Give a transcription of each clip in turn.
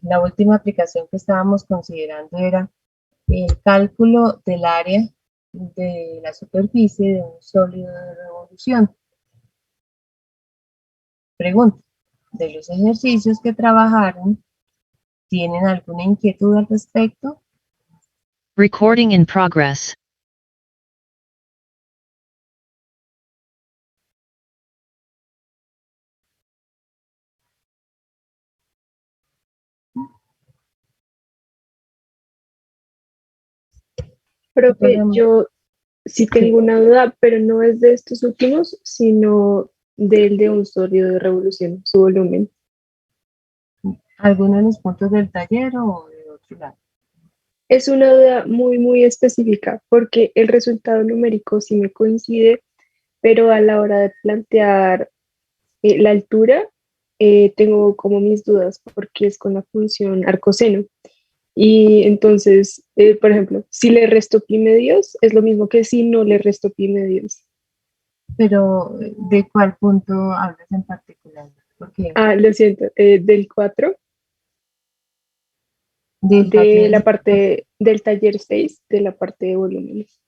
la última aplicación que estábamos considerando era el cálculo del área de la superficie de un sólido de revolución. Pregunta, de los ejercicios que trabajaron, ¿tienen alguna inquietud al respecto? Recording in progress. Profe, yo sí tengo una duda, pero no es de estos últimos, sino del de un sólido de revolución, su volumen. ¿Alguno de los puntos del taller o de otro lado? Es una duda muy específica, porque el resultado numérico sí me coincide, pero a la hora de plantear la altura, tengo como mis dudas, porque es con la función arcoseno. Y entonces, por ejemplo, si le resto pi medios, es lo mismo que si no le resto pi medios. Pero, ¿de cuál punto hablas en particular? Porque Lo siento, del 4, del de taller, la parte del taller 6, de la parte de volúmenes.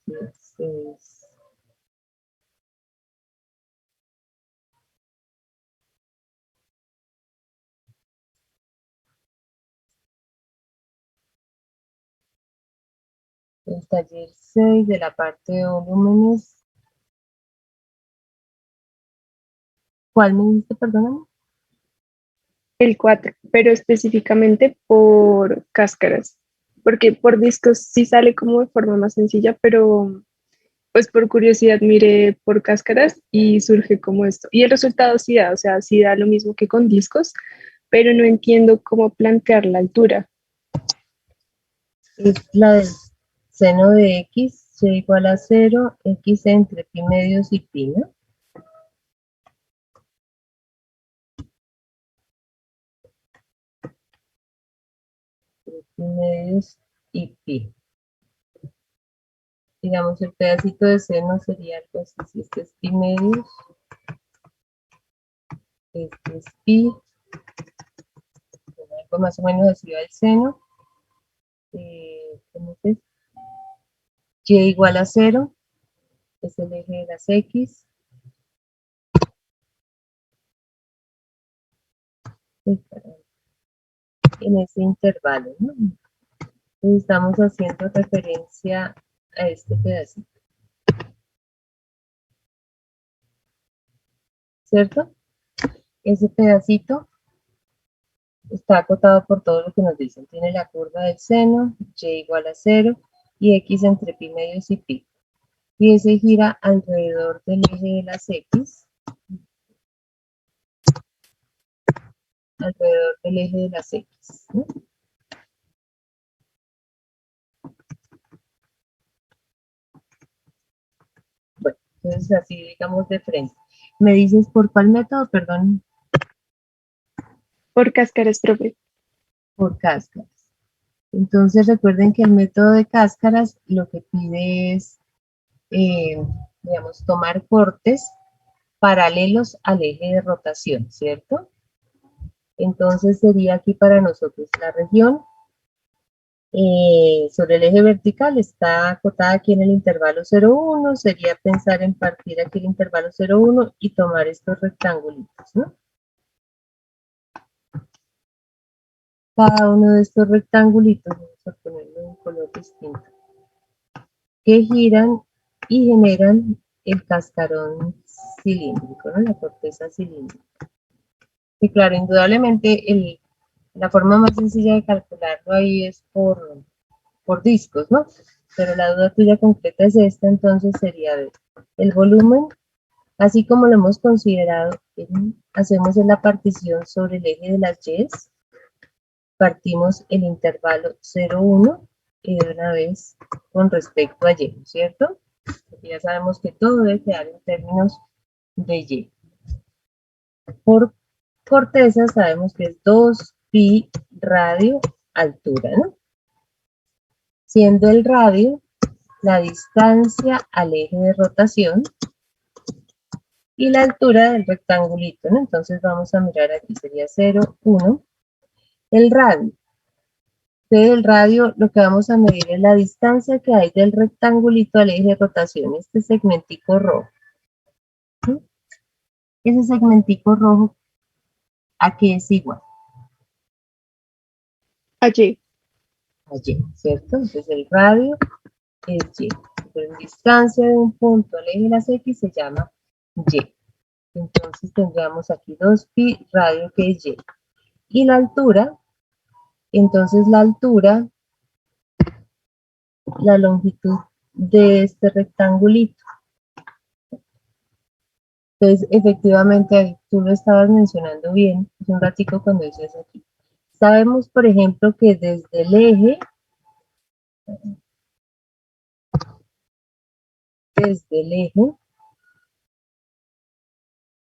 entonces, el taller 6 de la parte de volúmenes. ¿Cuál me dijiste, perdóname? El 4, pero específicamente por cáscaras, porque por discos sí sale como de forma más sencilla, pero pues por curiosidad miré por cáscaras y surge como esto. Y el resultado sí da, o sea, sí da lo mismo que con discos, pero no entiendo cómo plantear la altura. Es la del seno de x, y igual a 0, x entre pi medios y pi, ¿no? Entre pi medios y pi. Digamos, el pedacito de seno sería algo así, si este es pi medios, este es pi, algo más o menos así va el seno, ¿cómo es? Y igual a 0, es el eje de las x, en ese intervalo, ¿no? Entonces estamos haciendo referencia a este pedacito, ¿cierto? Ese pedacito está acotado por todo lo que nos dicen. Tiene la curva del seno, y igual a 0 y x entre pi medios y pi. Y ese gira alrededor del eje de las x, alrededor del eje de las x, ¿no? Bueno, entonces así digamos de frente. ¿Me dices por cuál método? Perdón. Por cáscaras, profe. Por cáscaras. Entonces recuerden que el método de cáscaras lo que pide es, digamos, tomar cortes paralelos al eje de rotación, ¿cierto? Entonces sería aquí para nosotros la región sobre el eje vertical está acotada aquí en el intervalo 0,1, sería pensar en partir aquí el intervalo 0,1 y tomar estos rectangulitos, ¿no? Cada uno de estos rectangulitos, vamos a ponerlo en color distinto, que giran y generan el cascarón cilíndrico, ¿no? La corteza cilíndrica. Y claro, indudablemente la forma más sencilla de calcularlo ahí es por discos, ¿no? Pero la duda tuya concreta es esta, entonces sería de el volumen, así como lo hemos considerado, hacemos en la partición sobre el eje de las y's, partimos el intervalo 0,1 y de una vez con respecto a y, ¿cierto? Porque ya sabemos que todo debe quedar en términos de y. Por corteza sabemos que es 2 pi radio altura, ¿no? Siendo el radio la distancia al eje de rotación y la altura del rectangulito, ¿no? Entonces vamos a mirar aquí, sería 0, 1. El radio. Entonces el radio lo que vamos a medir es la distancia que hay del rectangulito al eje de rotación, este segmentico rojo. ¿Sí? Ese segmentico rojo, ¿a qué es igual? A Y. A Y, ¿cierto? Entonces el radio es Y. Entonces distancia de un punto al eje de las X se llama Y. Entonces tendríamos aquí 2pi radio que es Y. Y la altura, entonces la altura, la longitud de este rectangulito. Entonces, efectivamente, tú lo estabas mencionando bien hace un ratico cuando decías aquí. Sabemos, por ejemplo, que desde el eje,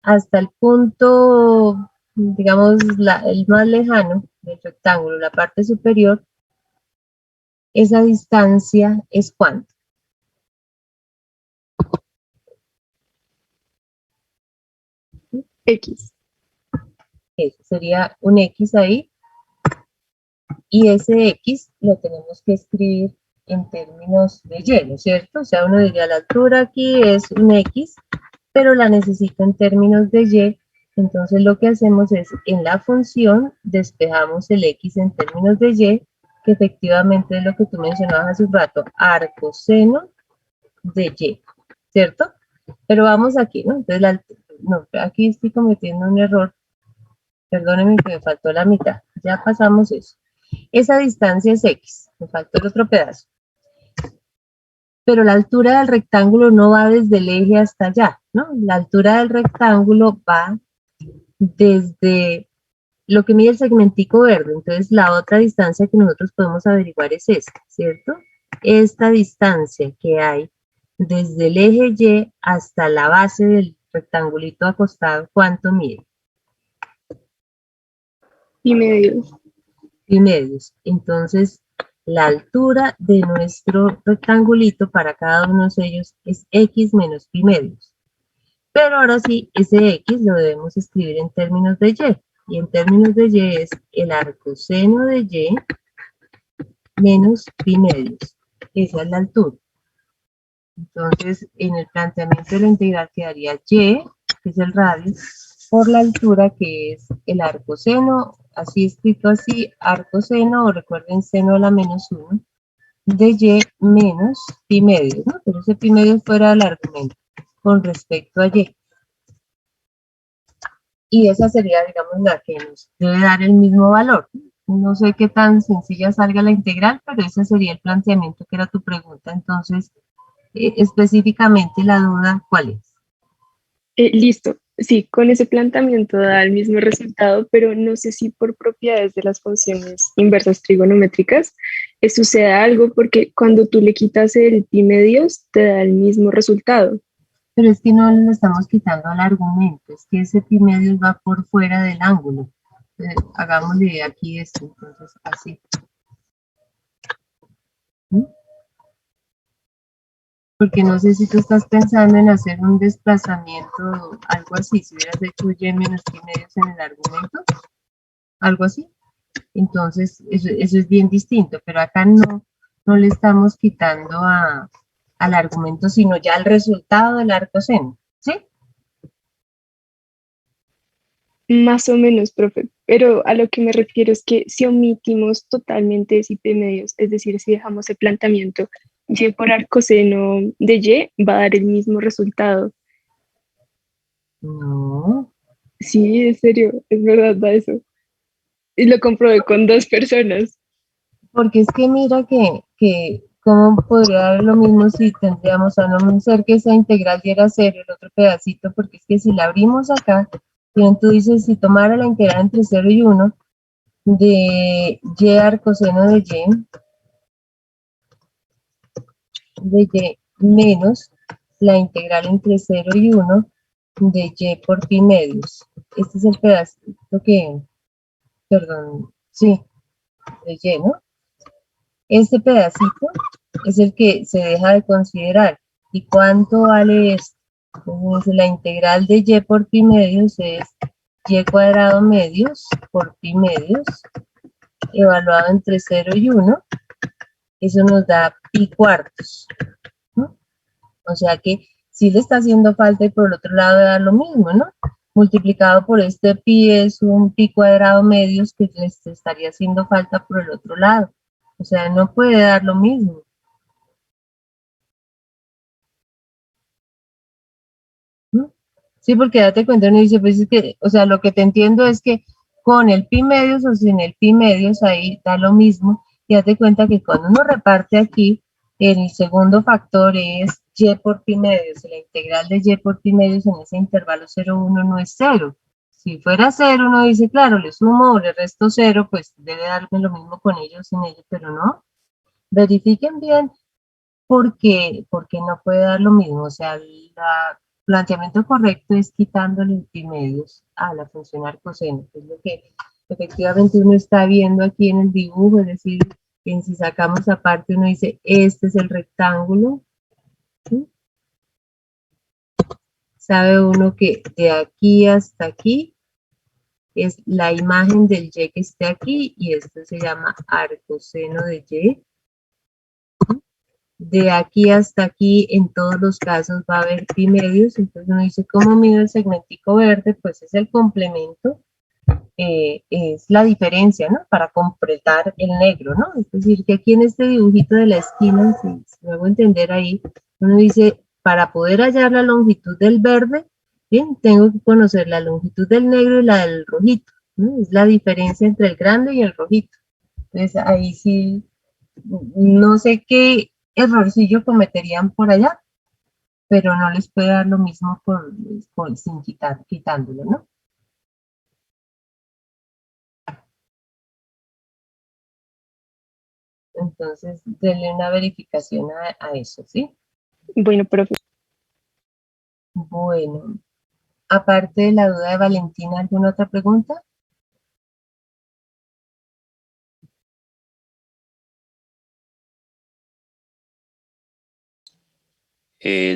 hasta el punto, digamos, el más lejano del rectángulo, la parte superior, esa distancia es ¿cuánto? X. Eso sería un X ahí, y ese X lo tenemos que escribir en términos de Y, ¿no es cierto? O sea, uno diría la altura aquí es un X, pero la necesito en términos de Y, entonces lo que hacemos es, en la función, despejamos el X en términos de Y, que efectivamente es lo que tú mencionabas hace un rato, arcoseno de Y, ¿cierto? Pero vamos aquí, ¿no? Entonces, no, aquí estoy cometiendo un error, perdónenme que me faltó la mitad, ya pasamos eso. Esa distancia es X, me faltó el otro pedazo. Pero la altura del rectángulo no va desde el eje hasta allá, ¿no? La altura del rectángulo va desde lo que mide el segmentico verde. Entonces, la otra distancia que nosotros podemos averiguar es esta, ¿cierto? Esta distancia que hay desde el eje Y hasta la base del rectangulito acostado, ¿cuánto mide? Y medio. Pi medios. Entonces, la altura de nuestro rectangulito para cada uno de ellos es X menos pi medios. Pero ahora sí, ese X lo debemos escribir en términos de Y. Y en términos de Y es el arcoseno de Y menos pi medios. Esa es la altura. Entonces, en el planteamiento de la integral quedaría Y, que es el radio, por la altura que es el arcoseno, así escrito así, arcoseno, o recuerden seno a la menos 1, de Y menos pi medios, ¿no? Pero ese pi medios fuera del argumento con respecto a Y. Y esa sería, digamos, la que nos debe dar el mismo valor. No sé qué tan sencilla salga la integral, pero ese sería el planteamiento que era tu pregunta. Entonces, específicamente la duda, ¿cuál es? Listo. Sí, con ese planteamiento da el mismo resultado, pero no sé si por propiedades de las funciones inversas trigonométricas sucede algo porque cuando tú le quitas el pi medios te da el mismo resultado. Pero es que no le estamos quitando al argumento, es que ese pi medios va por fuera del ángulo. Hagámosle aquí esto, entonces así. ¿Mm? Porque no sé si tú estás pensando en hacer un desplazamiento, algo así, si hubieras hecho y menos pi medios en el argumento, algo así. Entonces, eso es bien distinto, pero acá no le estamos quitando al argumento, sino ya al resultado del arcoseno, ¿sí? Más o menos, profe, pero a lo que me refiero es que si omitimos totalmente ese pi medios, es decir, si dejamos el planteamiento y por arcoseno de y, va a dar el mismo resultado. No, Sí, en serio, es verdad, da eso. Y lo comprobé con dos personas. porque es que mira que cómo podría dar lo mismo si tendríamos a no ser que esa integral diera cero, el otro pedacito, porque es que si la abrimos acá, bien tú dices, si tomara la integral entre 0 y 1 de y arcoseno de y menos la integral entre 0 y 1 de y por pi medios. Este es el pedacito que, perdón, sí, de y, ¿no? Este pedacito es el que se deja de considerar. ¿Y cuánto vale esto? Entonces, la integral de y por pi medios es y cuadrado medios por pi medios, evaluado entre 0 y 1. Eso nos da pi cuartos, ¿no? O sea que sí le está haciendo falta y por el otro lado da lo mismo, ¿no? Multiplicado por este pi es un pi cuadrado medios que les estaría haciendo falta por el otro lado. O sea, no puede dar lo mismo. ¿No? Sí, porque date cuenta, uno dice, pues es que, o sea, lo que te entiendo es que con el pi medios o sin el pi medios ahí da lo mismo. Y date cuenta que cuando uno reparte aquí, el segundo factor es y por pi medios. La integral de y por pi medios en ese intervalo 0, 1 no es 0. Si fuera 0, uno dice, claro, le sumo o le resto 0, pues debe darme lo mismo con ellos, sin ellos, pero no. Verifiquen bien porque no puede dar lo mismo. O sea, el planteamiento correcto es quitándole el pi medios a la función arcoseno, que es lo que efectivamente uno está viendo aquí en el dibujo, es decir, que si sacamos aparte uno dice, este es el rectángulo, ¿sí? Sabe uno que de aquí hasta aquí es la imagen del y que esté aquí y esto se llama arcoseno de y. De aquí hasta aquí, en todos los casos va a haber pi medios, entonces uno dice, ¿cómo mido el segmentico verde? Pues es el complemento, es la diferencia, ¿no? Para completar el negro, ¿no? Es decir, que aquí en este dibujito de la esquina, si me hago entender ahí, uno dice, para poder hallar la longitud del verde, bien, tengo que conocer la longitud del negro y la del rojito, ¿no? Es la diferencia entre el grande y el rojito. Entonces ahí sí, no sé qué errorcillo cometerían por allá, pero no les puede dar lo mismo sin quitándolo, ¿no? Entonces, denle una verificación a eso, ¿sí? Bueno, profe. Bueno, aparte de la duda de Valentina, ¿alguna otra pregunta?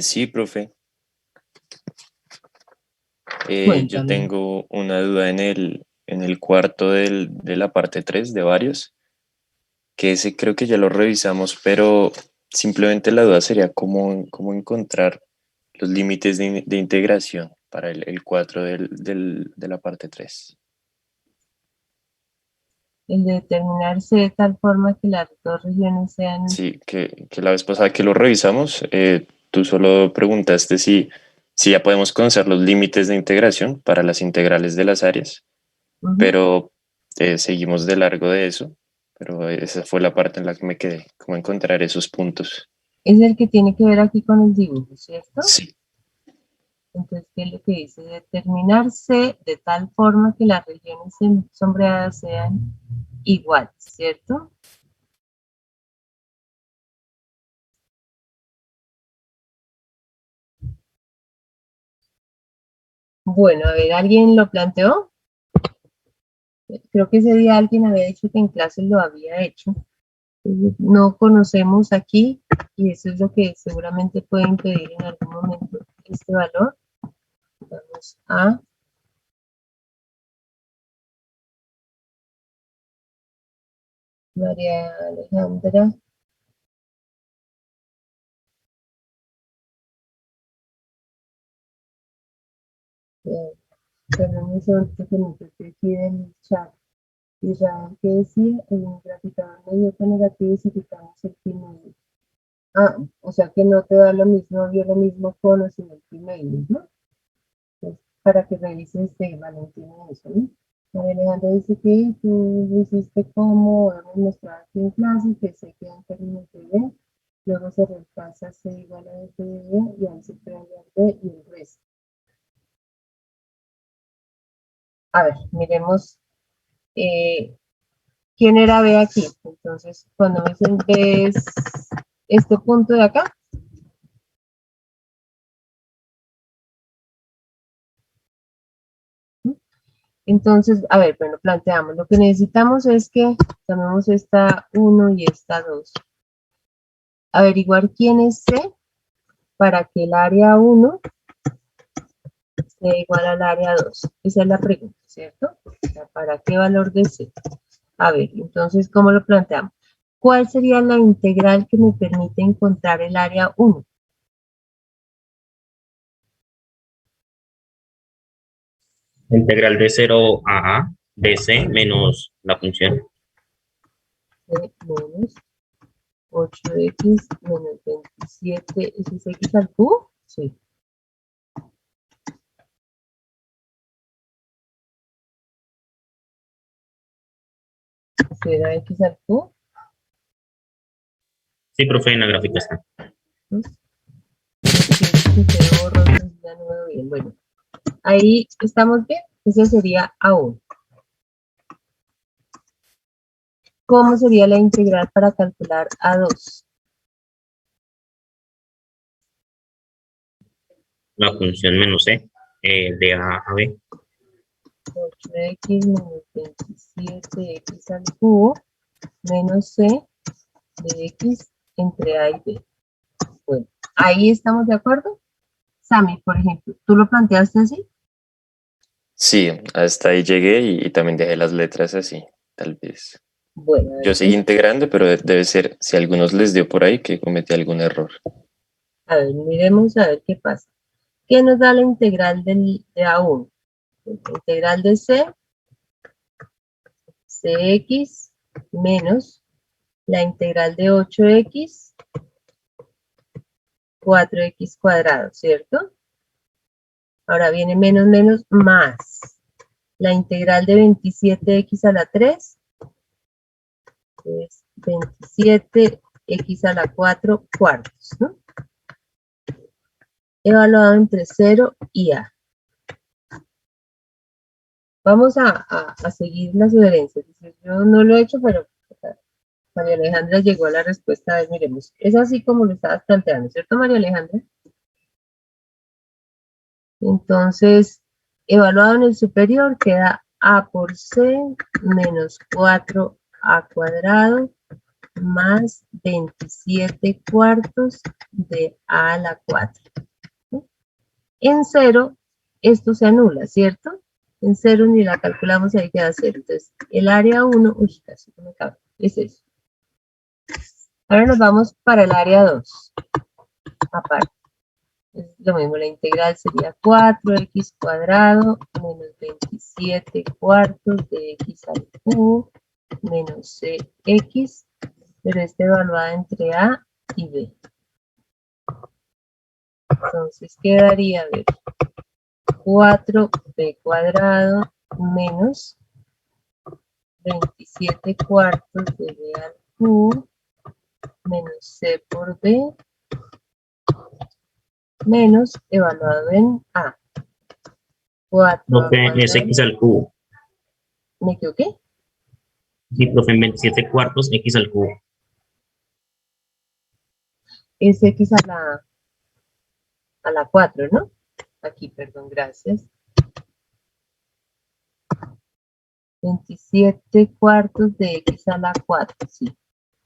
Sí, profe. Yo Cuéntame. tengo una duda en el cuarto de la parte 3 de varios, que ese creo que ya lo revisamos, pero simplemente la duda sería cómo encontrar los límites de integración para el 4 de la parte 3. El de determinarse de tal forma que las dos regiones sean... Sí, que la vez pasada que lo revisamos, tú solo preguntaste si ya podemos conocer los límites de integración para las integrales de las áreas, pero seguimos de largo de eso, pero esa fue la parte en la que me quedé, cómo encontrar esos puntos. Es el que tiene que ver aquí con el dibujo, ¿cierto? Sí, Entonces, ¿qué es lo que dice? Determinarse de tal forma que las regiones sombreadas sean iguales, ¿cierto? Bueno, a ver, ¿alguien lo planteó? Creo que ese día alguien había dicho que en clase lo había hecho. No conocemos aquí y eso es lo que seguramente puede impedir en algún momento este valor. Vamos a María Alejandra. Perdón, un segundo que me estoy aquí en el chat. Israel, ¿qué decía? El graficador medio negativo y si quitamos el pi medio. Ah, o sea que no te da lo mismo, dio lo mismo con o sin el pi medio, ¿no? Pues, para que revises de Valentina eso, ¿no? María Alejandra dice que tú lo hiciste como hemos mostrado aquí en clase, que se queda en términos de B, luego se repasa C igual a F de B y ahí se puede hallar B y el resto. A ver, miremos quién era B aquí. Entonces, cuando me dicen B es este punto de acá. Entonces, a ver, bueno, planteamos. Lo que necesitamos es que tomemos esta 1 y esta 2. Averiguar quién es C para que el área 1 C igual al área 2. Esa es la pregunta, ¿cierto? O sea, ¿para qué valor de C? A ver, entonces, ¿cómo lo planteamos? ¿Cuál sería la integral que me permite encontrar el área 1? Integral de 0 a dc menos la función. Menos 8x menos 27, ¿eso es x al cubo? Sí. ¿Será x al cubo? Sí, profe, en la gráfica está. ¿No? Que se borró, entonces ya no veo bien. Bueno, ahí estamos bien. Ese sería A1. ¿Cómo sería la integral para calcular A2? La función menos c de a b. 8x menos 27x al cubo menos c de x entre a y b. Bueno, ahí estamos de acuerdo. Sammy, por ejemplo, ¿tú lo planteaste así? Sí, hasta ahí llegué y también dejé las letras así, tal vez. Bueno, a ver, Yo seguí integrando, pero debe ser, si a algunos les dio por ahí, que cometí algún error. a ver, miremos a ver qué pasa. ¿Qué nos da la integral de A1? La integral de c, cx menos la integral de 8x, 4x cuadrado, ¿cierto? Ahora viene menos menos más la integral de 27x a la 3, es 27x a la 4 cuartos, ¿no? Evaluado entre 0 y a. Vamos a seguir las sugerencias. Yo no lo he hecho, pero María Alejandra llegó a la respuesta. A ver, miremos. Es así como lo estabas planteando, ¿cierto, María Alejandra? Entonces, evaluado en el superior, queda a por c menos 4a cuadrado más 27 cuartos de a la 4. En 0, esto se anula, ¿cierto? En 0 ni la calculamos, ahí queda 0. Entonces, el área 1, uy, casi no me cabe, es eso. Ahora nos vamos para el área 2, aparte. Es lo mismo, la integral sería 4x cuadrado menos 27 cuartos de x al cubo menos cx, pero está evaluada entre a y b. Entonces quedaría, a ver, 4b cuadrado menos 27 cuartos de b al cubo menos c por b menos evaluado en a. 4 Profe, es x al cubo. ¿Me equivoqué? Sí, profe, en 27 cuartos, x al cubo. Es x a la 4, ¿no? Aquí, perdón, gracias. 27 cuartos de x a la 4, sí.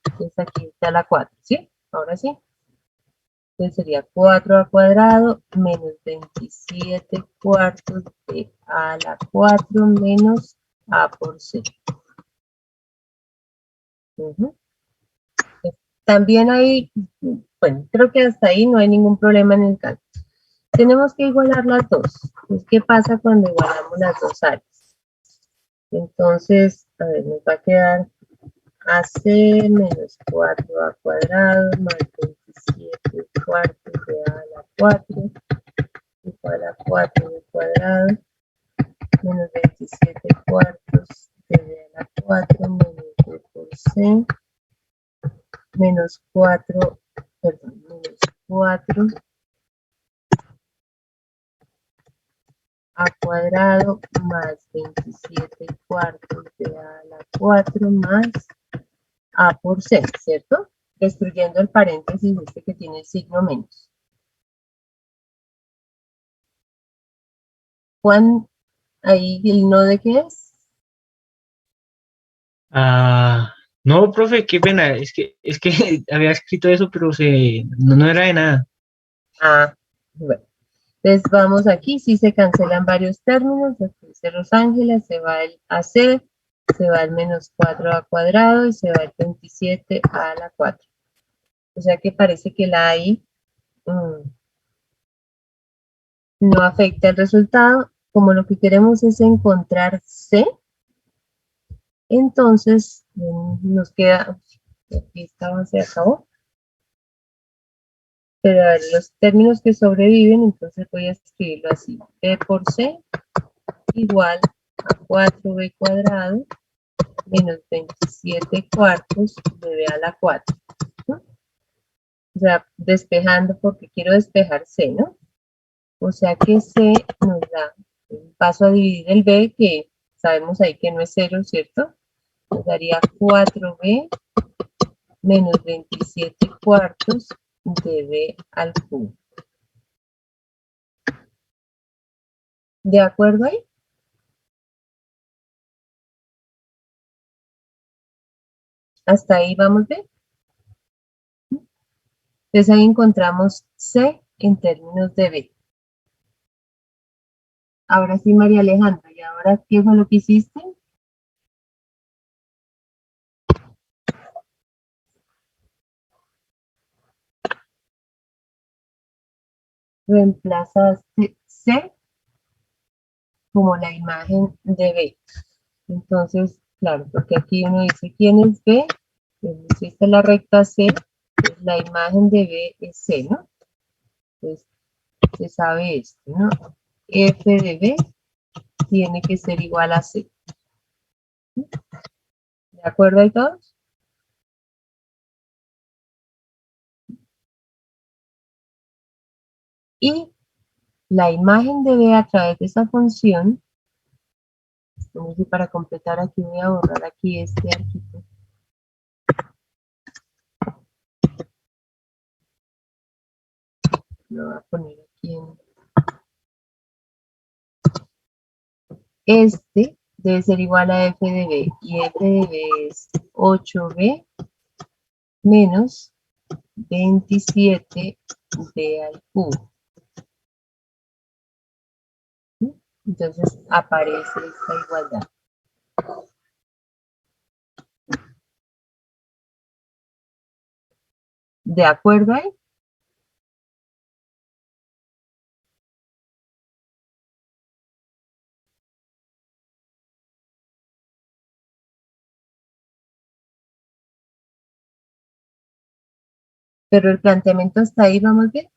Entonces aquí está la 4, ¿sí? Ahora sí. Entonces sería 4 cuadrado menos 27 cuartos de a a la 4 menos a por c. También hay, bueno, creo que hasta ahí no hay ningún problema en el cálculo. Tenemos que igualar las dos. Pues, ¿qué pasa cuando igualamos las dos áreas? Entonces, a ver, nos va a quedar AC menos 4a cuadrado más 27 cuartos de a a la 4 igual a 4b cuadrado menos 27 cuartos de b a la 4 menos b por c menos 4, perdón, menos 4 a cuadrado más 27 cuartos de a la 4 más a por c, ¿cierto? Destruyendo el paréntesis este que tiene el signo menos. Juan, ahí el no de qué es. No, profe, qué pena. Es que había escrito eso, pero no era de nada. Ah, bueno. Entonces vamos aquí, si se cancelan varios términos, aquí dice Rosángela, se va el AC, se va el menos 4a cuadrado y se va el 27a a la 4. O sea que parece que la AI no afecta el resultado. Como lo que queremos es encontrar C, entonces nos queda, aquí esta se acabó, pero a ver, los términos que sobreviven, entonces voy a escribirlo así, B por C igual a 4B cuadrado menos 27 cuartos de B a la 4. ¿No? O sea, despejando porque quiero despejar C, ¿no? O sea que C nos da, paso a dividir el B, que sabemos ahí que no es 0, ¿cierto? Nos daría 4B menos 27 cuartos de B al cubo. ¿De acuerdo ahí? Hasta ahí vamos bien. Entonces ahí encontramos C en términos de B. Ahora sí, María Alejandra, ¿y ahora qué fue lo que hiciste? Reemplazaste C como la imagen de B. Entonces, claro, porque aquí uno dice, ¿quién es B? Pues esta es la recta C, pues la imagen de B es C, ¿no? Entonces, se sabe esto, ¿no? F de B tiene que ser igual a C. ¿De acuerdo ahí todos? Y la imagen de B a través de esa función, entonces para completar aquí voy a borrar aquí este arquito. Lo voy a poner aquí en... Este debe ser igual a f de b, y f de b es 8b menos 27b al cubo. Entonces aparece esta igualdad. ¿De acuerdo ahí? Pero el planteamiento hasta ahí, ¿vamos bien?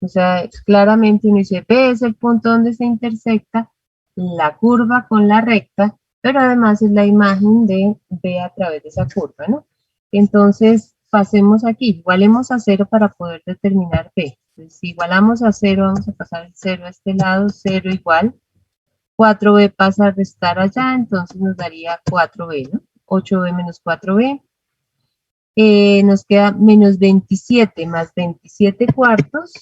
O sea, claramente uno dice, B es el punto donde se intersecta la curva con la recta, pero además es la imagen de B a través de esa curva, ¿no? Entonces, pasemos aquí, igualemos a 0 para poder determinar B. Entonces, si igualamos a 0, vamos a pasar el 0 a este lado, 0 igual. 4B pasa a restar allá, entonces nos daría 4B, ¿no? 8B menos 4B. Nos queda menos 27 más 27 cuartos.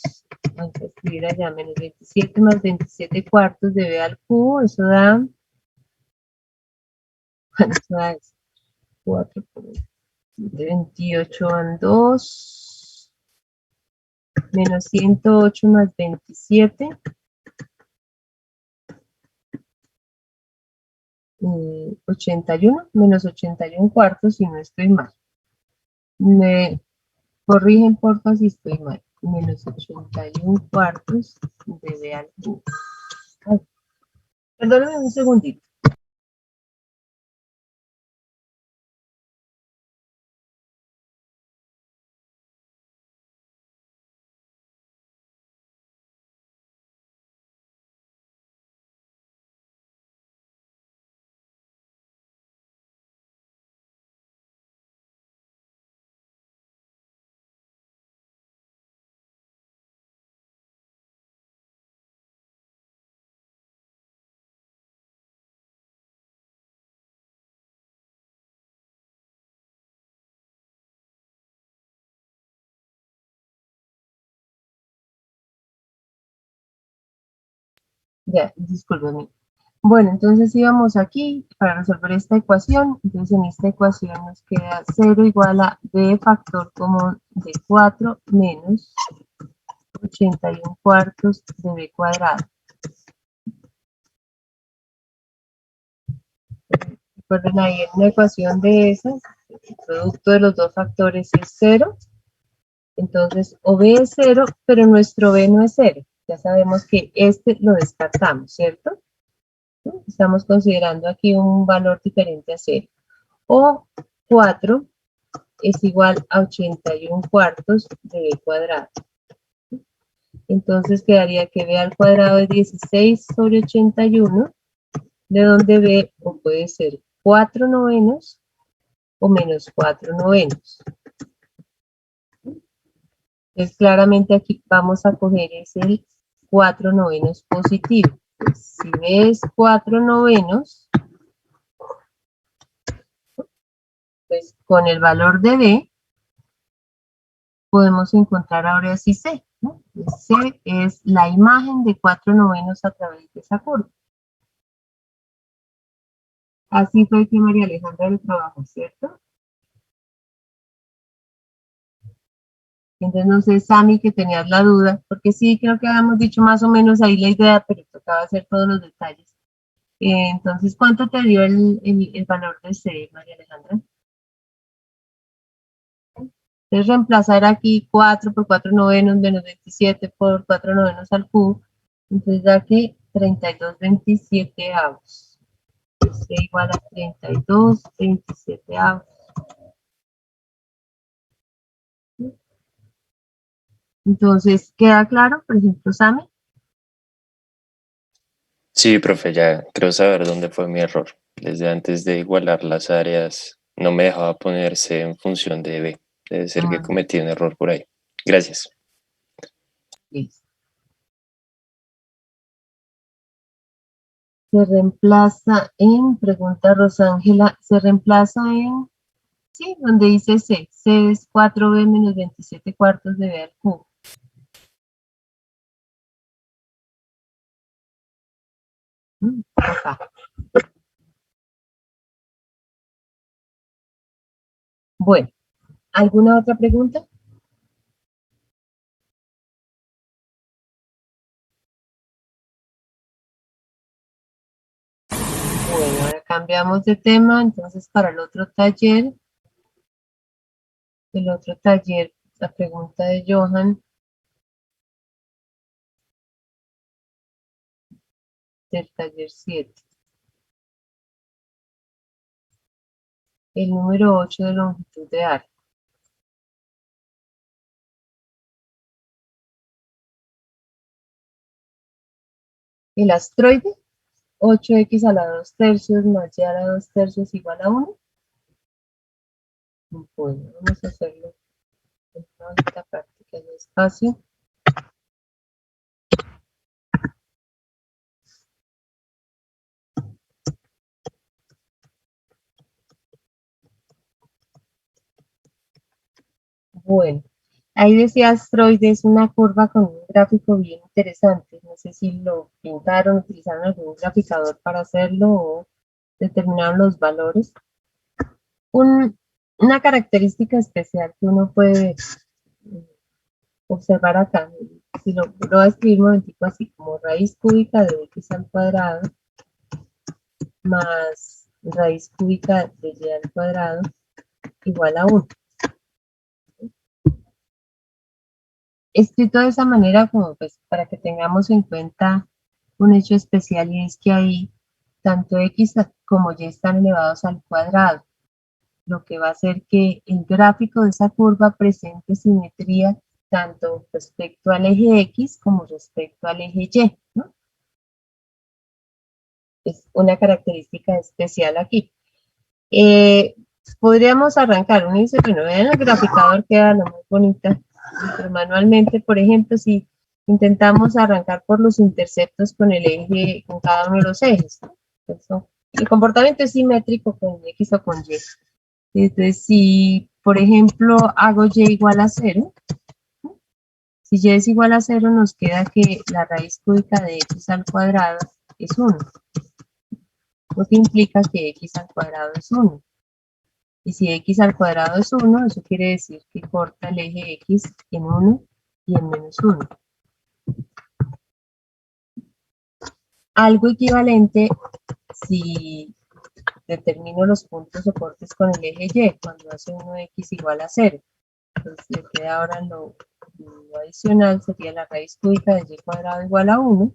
Vamos a escribir allá, menos 27 más 27 cuartos de B al cubo, eso da... Bueno, eso da 4 por 28 van 2. Menos 108 más 27. 81, menos 81 cuartos, si no estoy mal. Me corrigen porfa si estoy mal. Menos 81 cuartos de B al cubo. Ay, perdóname un segundito. Ya, discúlpeme. Bueno, entonces íbamos aquí para resolver esta ecuación. Entonces en esta ecuación nos queda 0 igual a b factor común de 4 menos 81 cuartos de b cuadrado. Recuerden ahí en una ecuación de esas, el producto de los dos factores es 0. Entonces, o b es 0, pero nuestro b no es 0. Ya sabemos que este lo descartamos, ¿cierto? Estamos considerando aquí un valor diferente a 0. O 4 es igual a 81 cuartos de b cuadrado. Entonces quedaría que b al cuadrado es 16 sobre 81, de donde b o puede ser 4 novenos o menos 4 novenos. Entonces claramente aquí vamos a coger es el 4 novenos positivo. Pues, si b es 4 novenos, pues con el valor de b podemos encontrar ahora sí c, ¿no? C es la imagen de 4 novenos a través de esa curva. Así fue que María Alejandra lo trabajó, ¿cierto? Entonces no sé, Sami, que tenías la duda, porque sí, creo que habíamos dicho más o menos ahí la idea, pero tocaba hacer todos los detalles. Entonces, ¿cuánto te dio el valor de C, María Alejandra? Entonces, reemplazar aquí 4 por 4 novenos menos 27 por 4 novenos al cubo. Entonces, da que 32/27 avos. C igual a 32/27 avos. Entonces, ¿queda claro? Por ejemplo, Sami. Sí, profe, ya creo saber dónde fue mi error. Desde antes de igualar las áreas, no me dejaba ponerse en función de B. Debe ser que cometí un error por ahí. Gracias. Listo. Se reemplaza en, pregunta Rosángela, se reemplaza en, sí, donde dice C. C es 4b menos 27 cuartos de b al cubo. Acá. Bueno, ¿alguna otra pregunta? Bueno, ahora cambiamos de tema, entonces para el otro taller, la pregunta de Johan, del taller 7. El número 8 de longitud de arco. El astroide, 8x a la 2 tercios más y a la 2 tercios igual a 1. Bueno, vamos a hacerlo en una hojita práctica de espacio. Bueno, ahí decía astroide, es una curva con un gráfico bien interesante. No sé si lo pintaron, utilizaron algún graficador para hacerlo o determinaron los valores. Una característica especial que uno puede observar acá, si lo voy a escribir un momentico así, como raíz cúbica de x al cuadrado más raíz cúbica de y al cuadrado igual a 1. Escrito de esa manera como pues para que tengamos en cuenta un hecho especial, y es que ahí tanto x como y están elevados al cuadrado, lo que va a hacer que el gráfico de esa curva presente simetría tanto respecto al eje x como respecto al eje y, ¿no? Es una característica especial aquí. Podríamos arrancar, uno dice, bueno, vean el graficador, queda lo más bonita, pero manualmente, por ejemplo, si intentamos arrancar por los interceptos con el eje, con cada uno de los ejes, ¿no? Entonces, el comportamiento es simétrico con x o con y. Entonces, si, por ejemplo, hago y igual a 0, si y es igual a 0, nos queda que la raíz cúbica de x al cuadrado es 1, lo que implica que x al cuadrado es 1. Y si x al cuadrado es 1, eso quiere decir que corta el eje x en 1 y en menos 1. Algo equivalente si determino los puntos soportes con el eje Y, cuando hace 1x igual a 0. Entonces le queda ahora lo adicional, sería la raíz cúbica de y cuadrado igual a 1.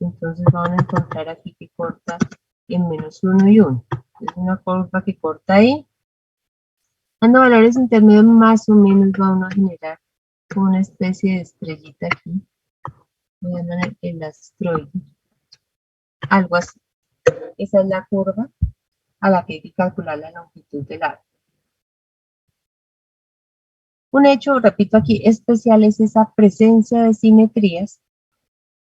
Entonces van a encontrar aquí que corta en menos 1 y 1. Es una curva que corta ahí. Dando valores intermedios más o menos vamos a generar una especie de estrellita aquí. Voy a llamar el astroide. Algo así. Esa es la curva a la que hay que calcular la longitud del arco. Un hecho, repito aquí, especial es esa presencia de simetrías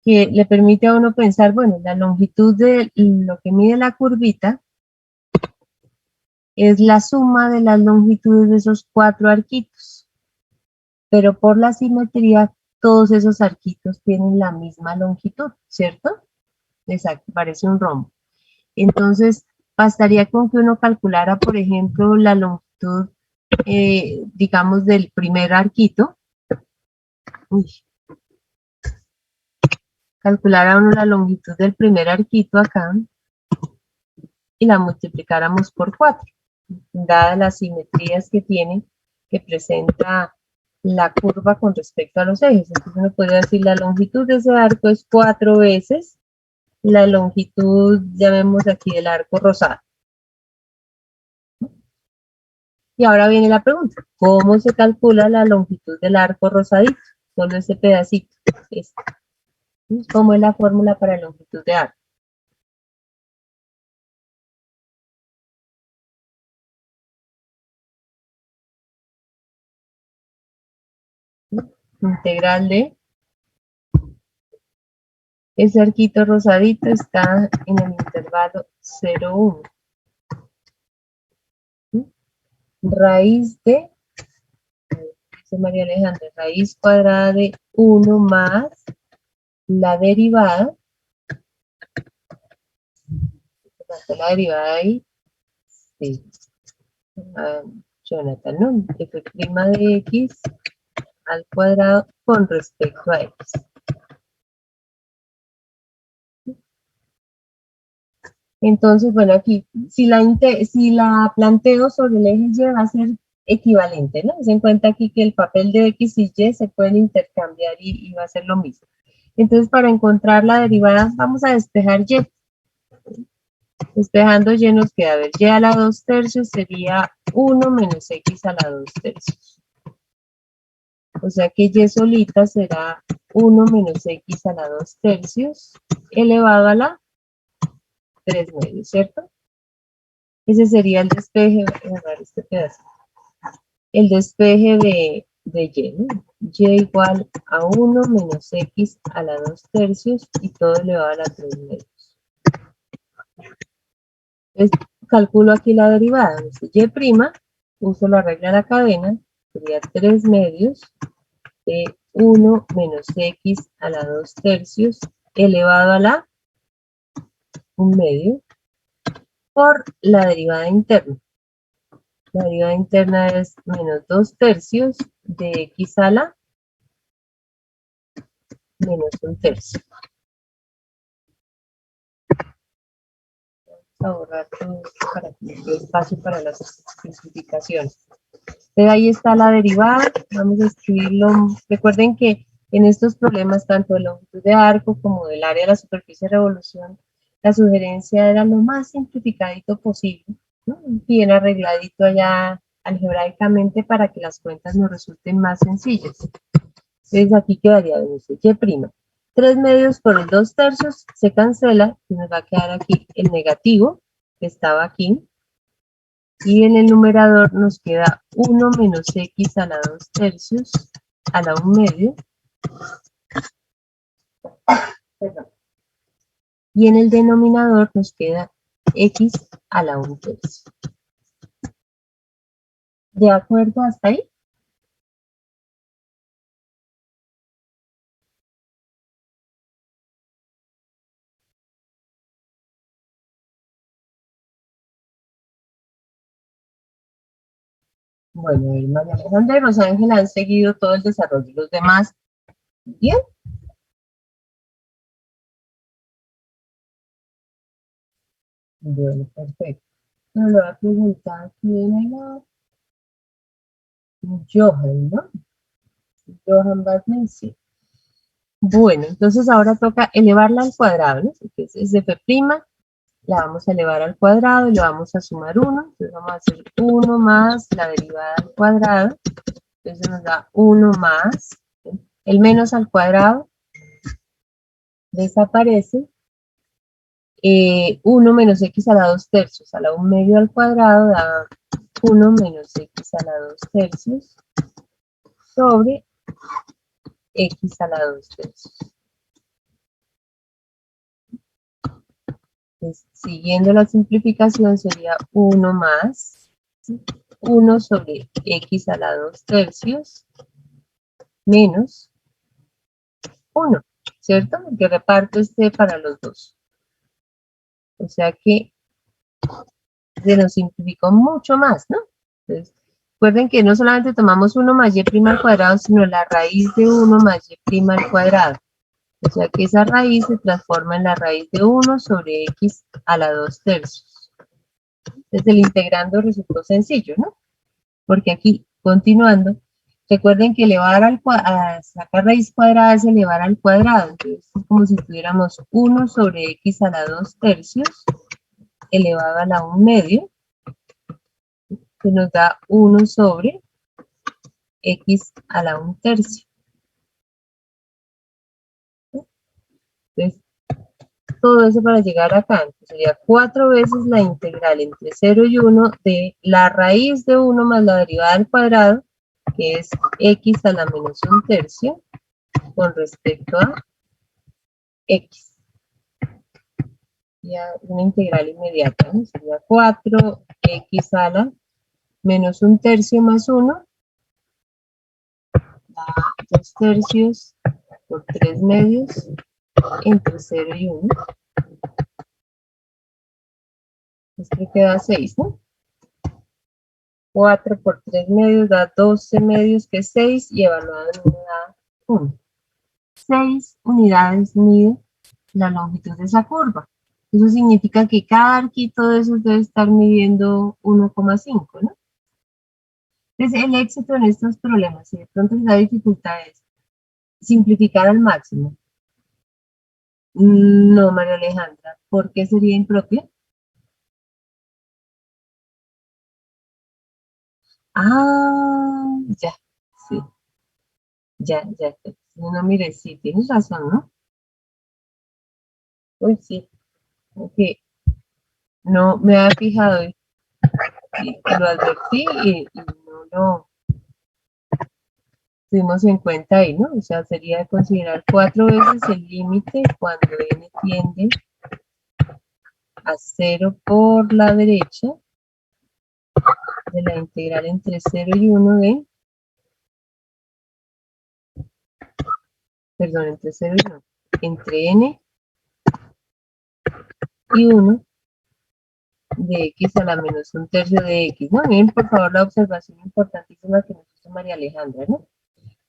que le permite a uno pensar, bueno, la longitud de lo que mide la curvita es la suma de las longitudes de esos 4 arquitos. Pero por la simetría, todos esos arquitos tienen la misma longitud, ¿cierto? Exacto, parece un rombo. Entonces, bastaría con que uno calculara, por ejemplo, la longitud, digamos, del primer arquito. Uy. Calculara uno la longitud del primer arquito acá y la multiplicáramos por 4, dadas las simetrías que tiene, que presenta la curva con respecto a los ejes. Entonces uno podría decir la longitud de ese arco es 4 veces la longitud, ya vemos aquí, del arco rosado. Y ahora viene la pregunta, ¿cómo se calcula la longitud del arco rosadito? Solo ese pedacito. ¿Cómo es la fórmula para longitud de arco? Integral de ese arquito rosadito está en el intervalo 0,1. Raíz de, dice María Alejandra, raíz cuadrada de 1 más la derivada. La derivada ahí, sí. Jonathan, ¿no? F' de x al cuadrado con respecto a x. Entonces, bueno, aquí, si la planteo sobre el eje Y va a ser equivalente, ¿no? Se en cuenta aquí que el papel de x y y se pueden intercambiar y va a ser lo mismo. Entonces, para encontrar la derivada, vamos a despejar y. Despejando y nos queda, a ver, y a la 2/3 sería 1 menos x a la 2/3. O sea que y solita será 1 menos x a la 2/3 elevado a la 3/9, ¿cierto? Ese sería el despeje, voy a agarrar este pedazo. El despeje de y, ¿no? Y igual a 1 menos x a la 2/3 y todo elevado a la 3/9. Entonces, calculo aquí la derivada. Y', uso la regla de la cadena, sería 3/2 de 1 menos x a la 2/3 elevado a la 1/2 por la derivada interna. La derivada interna es menos 2/3 de x a la menos 1/3. Vamos a borrar todo esto para que nos dé espacio para las simplificaciones. Entonces ahí está la derivada, vamos a escribirlo. Recuerden que en estos problemas, tanto de longitud de arco como del área de la superficie de revolución, la sugerencia era lo más simplificadito posible, ¿no? Bien arregladito allá algebraicamente para que las cuentas nos resulten más sencillas. Entonces aquí quedaría, y'. 3/2 por el 2/3 se cancela y nos va a quedar aquí el negativo que estaba aquí. Y en el numerador nos queda 1 menos x a la 2/3 a la 1/2. Perdón. Y en el denominador nos queda x a la 1/3. ¿De acuerdo hasta ahí? Bueno, María Alejandra y Rosángela han seguido todo el desarrollo. Los demás, bien. Bueno, perfecto. Nos lo va a preguntar quién era Johan, ¿no? Johan Batman, sí. Bueno, entonces ahora toca elevarla al cuadrado, ¿no? Entonces es de F', la vamos a elevar al cuadrado y le vamos a sumar 1. Entonces vamos a hacer 1 más la derivada al cuadrado. Entonces nos da 1 más el menos al cuadrado. Desaparece. 1 menos x a la 2 tercios a la 1 medio al cuadrado da 1 menos x a la 2 tercios sobre x a la 2 tercios. Entonces, siguiendo la simplificación sería 1 más 1 sobre x a la 2 tercios menos 1, ¿cierto? Porque reparto este para los dos. O sea que se nos simplificó mucho más, ¿no? Entonces, recuerden que no solamente tomamos 1 más y' al cuadrado, sino la raíz de 1 más y' al cuadrado. O sea que esa raíz se transforma en la raíz de 1 sobre x a la 2 tercios. Entonces el integrando resultó sencillo, ¿no? Porque aquí, continuando, recuerden que elevar a sacar raíz cuadrada es elevar al cuadrado. Entonces es como si tuviéramos 1 sobre x a la 2 tercios elevado a la 1 medio, que nos da 1 sobre x a la 1 tercio. Entonces, todo eso para llegar acá. Entonces, sería 4 veces la integral entre 0 y 1 de la raíz de 1 más la derivada al cuadrado, que es x a la menos 1 tercio, con respecto a x. Ya una integral inmediata, ¿no? Sería 4x a la menos 1 tercio más 1, da 2 tercios por 3 medios entre 0 y 1. Esto queda 6, ¿no? 4 por 3 medios da 12 medios, que es 6, y evaluado en 1 da 1. 6 unidades mide la longitud de esa curva. Eso significa que cada arquito de esos debe estar midiendo 1,5, ¿no? Entonces, el éxito en estos problemas, si de pronto la dificultad es simplificar al máximo. No, María Alejandra, ¿por qué sería impropio? Ah, ya, sí, ya. No, mire, sí, tienes razón, ¿no? Uy, sí, ok. No me había fijado y lo advertí y no lo tuvimos en cuenta ahí, ¿no? O sea, sería considerar 4 veces el límite cuando n tiende a 0 por la derecha de la integral entre 0 y 1 de, perdón, entre 0 y 1, entre n y 1 de x a la menos 1 tercio de x, ¿no? Miren, por favor, la observación importantísima que nos hizo María Alejandra, ¿no?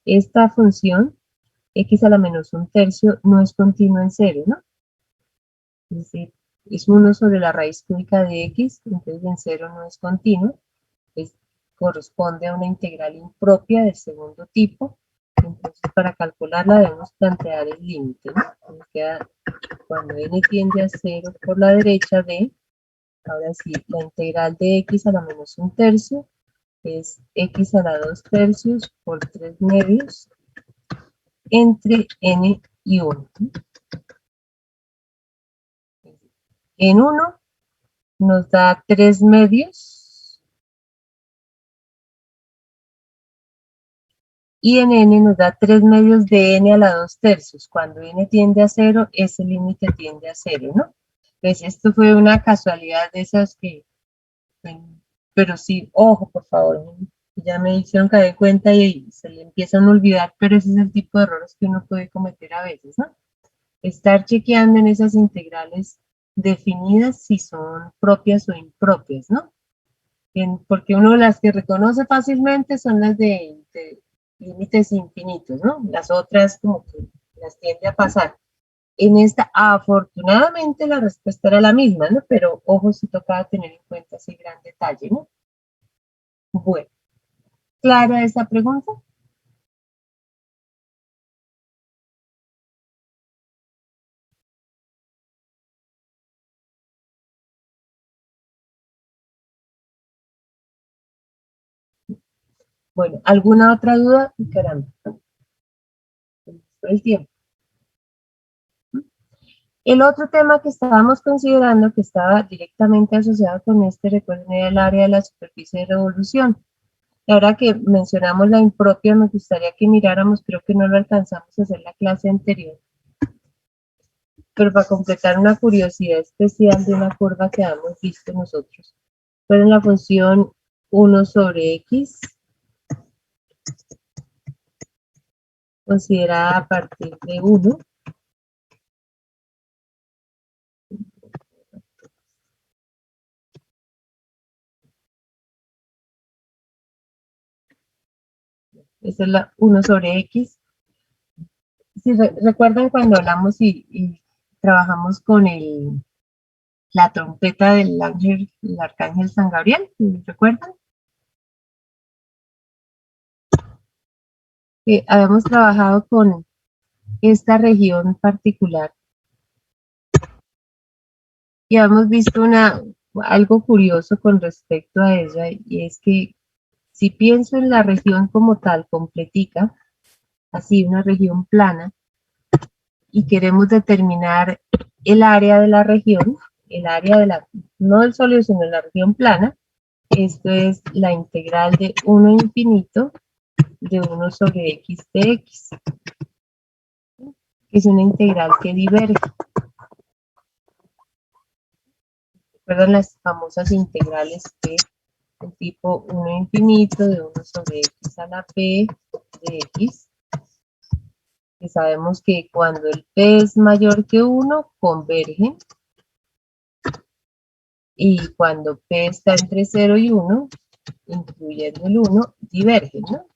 Esta función, x a la menos 1 tercio, no es continua en 0, ¿no? Es decir, es 1 sobre la raíz cúbica de x, entonces en 0 no es continuo, corresponde a una integral impropia del segundo tipo. Entonces, para calcularla debemos plantear el límite, ¿no? Nos queda cuando n tiende a 0 por la derecha de, ahora sí, la integral de x a la menos 1 tercio es x a la 2 tercios por 3 medios entre n y 1. En 1 nos da 3 medios y en n nos da 3 medios de n a la 2 tercios. Cuando n tiende a 0, ese límite tiende a 0, ¿no? Entonces, esto fue una casualidad de esas que, pero sí, ojo, por favor, ya me hicieron caer en cuenta y se le empiezan a olvidar, pero ese es el tipo de errores que uno puede cometer a veces, ¿no? Estar chequeando en esas integrales definidas si son propias o impropias, ¿no? Porque uno de las que reconoce fácilmente son las de límites infinitos, ¿no? Las otras como que las tiende a pasar. En esta, afortunadamente, la respuesta era la misma, ¿no? Pero ojo, si tocaba tener en cuenta ese gran detalle, ¿no? Bueno, ¿clara esa pregunta? Bueno, ¿alguna otra duda? Caramba, por el tiempo. El otro tema que estábamos considerando, que estaba directamente asociado con este, recuerden, era el área de la superficie de revolución. Y ahora que mencionamos la impropia, me gustaría que miráramos, creo que no lo alcanzamos a hacer la clase anterior, pero para completar una curiosidad especial de una curva que hemos visto nosotros. Fue en la función 1 sobre x, considerada a partir de 1. Esa es la 1 sobre x. Si recuerdan cuando hablamos y trabajamos con la trompeta del ángel, el arcángel San Gabriel, ¿recuerdan? Que habíamos trabajado con esta región particular y hemos visto algo curioso con respecto a ella, y es que si pienso en la región como tal, completica, así una región plana, y queremos determinar el área de la región, el área de la, no del sólido, sino de la región plana, esto es la integral de 1 infinito de 1 sobre x de x, que es una integral que diverge. ¿Recuerdan las famosas integrales P del tipo 1 infinito de 1 sobre x a la P de x? Que sabemos que cuando el P es mayor que 1, convergen. Y cuando P está entre 0 y 1, incluyendo el 1, divergen, ¿no?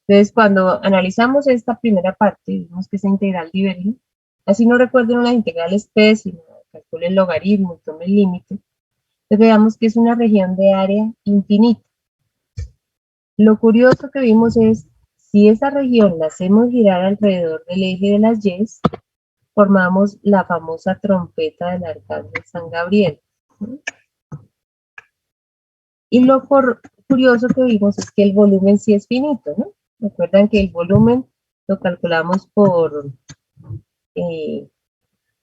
Entonces, cuando analizamos esta primera parte, vemos que esa integral diverge. Así no recuerden las integrales P, sino calculen el logaritmo, tomen el límite. Entonces veamos que es una región de área infinita. Lo curioso que vimos es, si esa región la hacemos girar alrededor del eje de las Y, formamos la famosa trompeta del arcángel San Gabriel. Y lo curioso que vimos es que el volumen sí es finito, ¿no? Recuerdan que el volumen lo calculamos por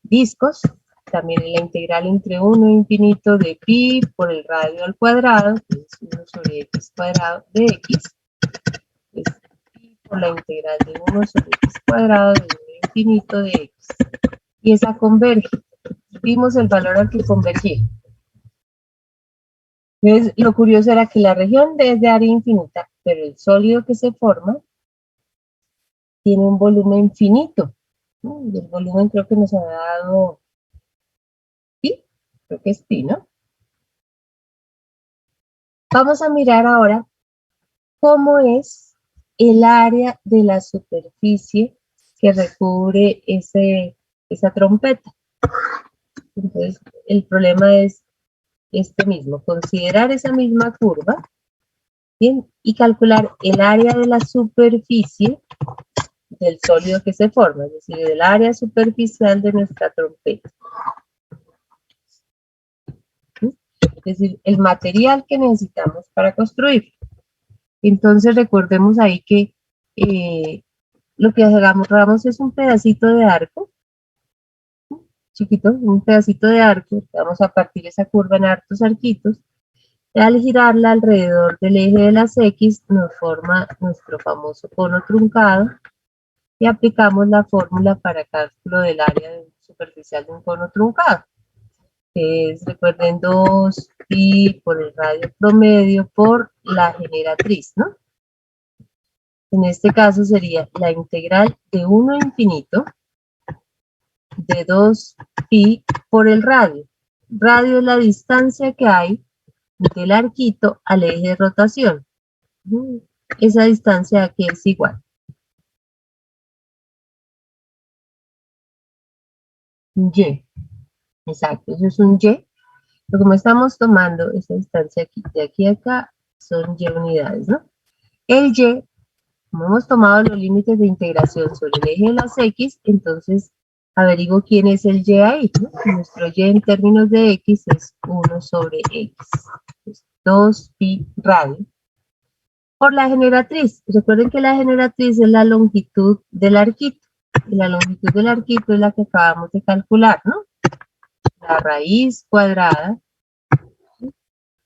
discos, también en la integral entre 1 e infinito de pi por el radio al cuadrado, que es 1 sobre x cuadrado de x, es pi por la integral de 1 sobre x cuadrado de 1 a infinito de x. Y esa converge. Vimos el valor al que convergía. Entonces, lo curioso era que la región es de área infinita, pero el sólido que se forma tiene un volumen finito. Y el volumen creo que nos ha dado pi, creo que es pi, ¿no? Vamos a mirar ahora cómo es el área de la superficie que recubre esa trompeta. Entonces, el problema es este mismo, considerar esa misma curva, ¿bien? Y calcular el área de la superficie del sólido que se forma, es decir, del área superficial de nuestra trompeta. Es decir, el material que necesitamos para construir. Entonces recordemos ahí que lo que hagamos es un pedacito de arco, chiquito, un pedacito de arco, vamos a partir esa curva en hartos arquitos, y al girarla alrededor del eje de las X nos forma nuestro famoso cono truncado y aplicamos la fórmula para cálculo del área superficial de un cono truncado, que es, recuerden, 2 pi por el radio promedio por la generatriz, ¿no? En este caso sería la integral de 1 a infinito de 2 pi por el radio. Radio es la distancia que hay del arquito al eje de rotación. Esa distancia aquí es igual. Y. Exacto, eso es un Y. Pero como estamos tomando esta distancia aquí, de aquí a acá, son Y unidades, ¿no? El Y, como hemos tomado los límites de integración sobre el eje de las X, entonces averiguo quién es el Y ahí, ¿no? Nuestro Y en términos de X es 1 sobre X. Entonces, 2pi radio. Por la generatriz. Recuerden que la generatriz es la longitud del arquito. Y la longitud del arquito es la que acabamos de calcular, ¿no? La raíz cuadrada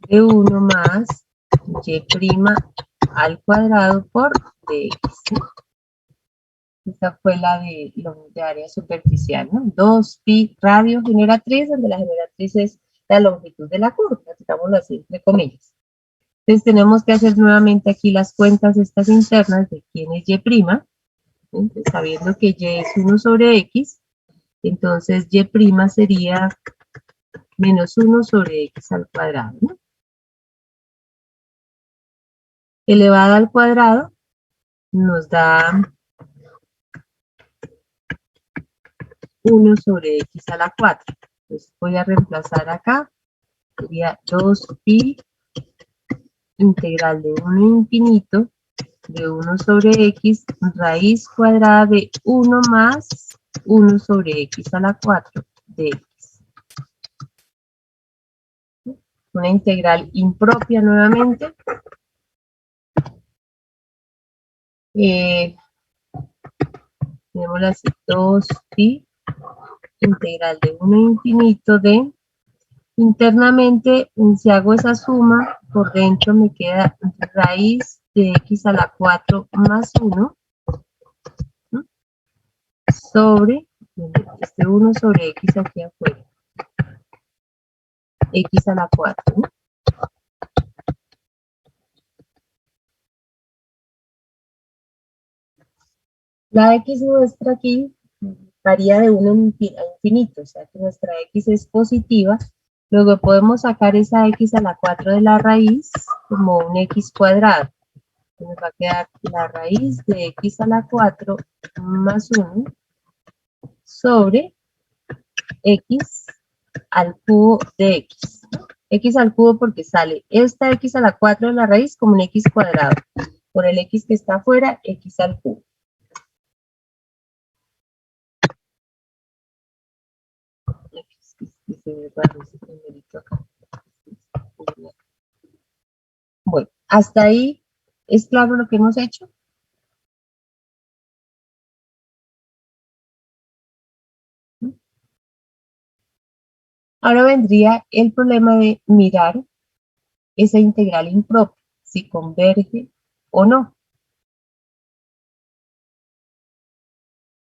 de 1 más y' al cuadrado por dx, ¿no? Esta fue la de área superficial, ¿no? 2pi radio generatriz, donde la generatriz es la longitud de la curva, digámoslo así, entre comillas. Entonces tenemos que hacer nuevamente aquí las cuentas estas internas de quién es y', entonces, sabiendo que y es 1 sobre x, entonces y' sería menos 1 sobre x al cuadrado, ¿no? Elevada al cuadrado nos da 1 sobre x a la 4. Entonces voy a reemplazar acá, sería 2pi integral de 1 a infinito de 1 sobre x raíz cuadrada de 1 más 1 sobre x a la 4 de x. Una integral impropia nuevamente. Tenemos así, 2pi integral de 1 a infinito de, internamente, si hago esa suma, por dentro me queda raíz de x a la 4 más 1, ¿no? Sobre, este 1 sobre x aquí afuera, x a la 4, ¿no? La x nuestra aquí varía de 1 a infinito, o sea que nuestra x es positiva. Luego podemos sacar esa x a la 4 de la raíz como un x cuadrado. Nos va a quedar la raíz de x a la 4 más 1 sobre x al cubo de x. X al cubo porque sale esta x a la 4 de la raíz como un x cuadrado. Por el x que está afuera, x al cubo. Bueno, hasta ahí es claro lo que hemos hecho. Ahora vendría el problema de mirar esa integral impropia, si converge o no.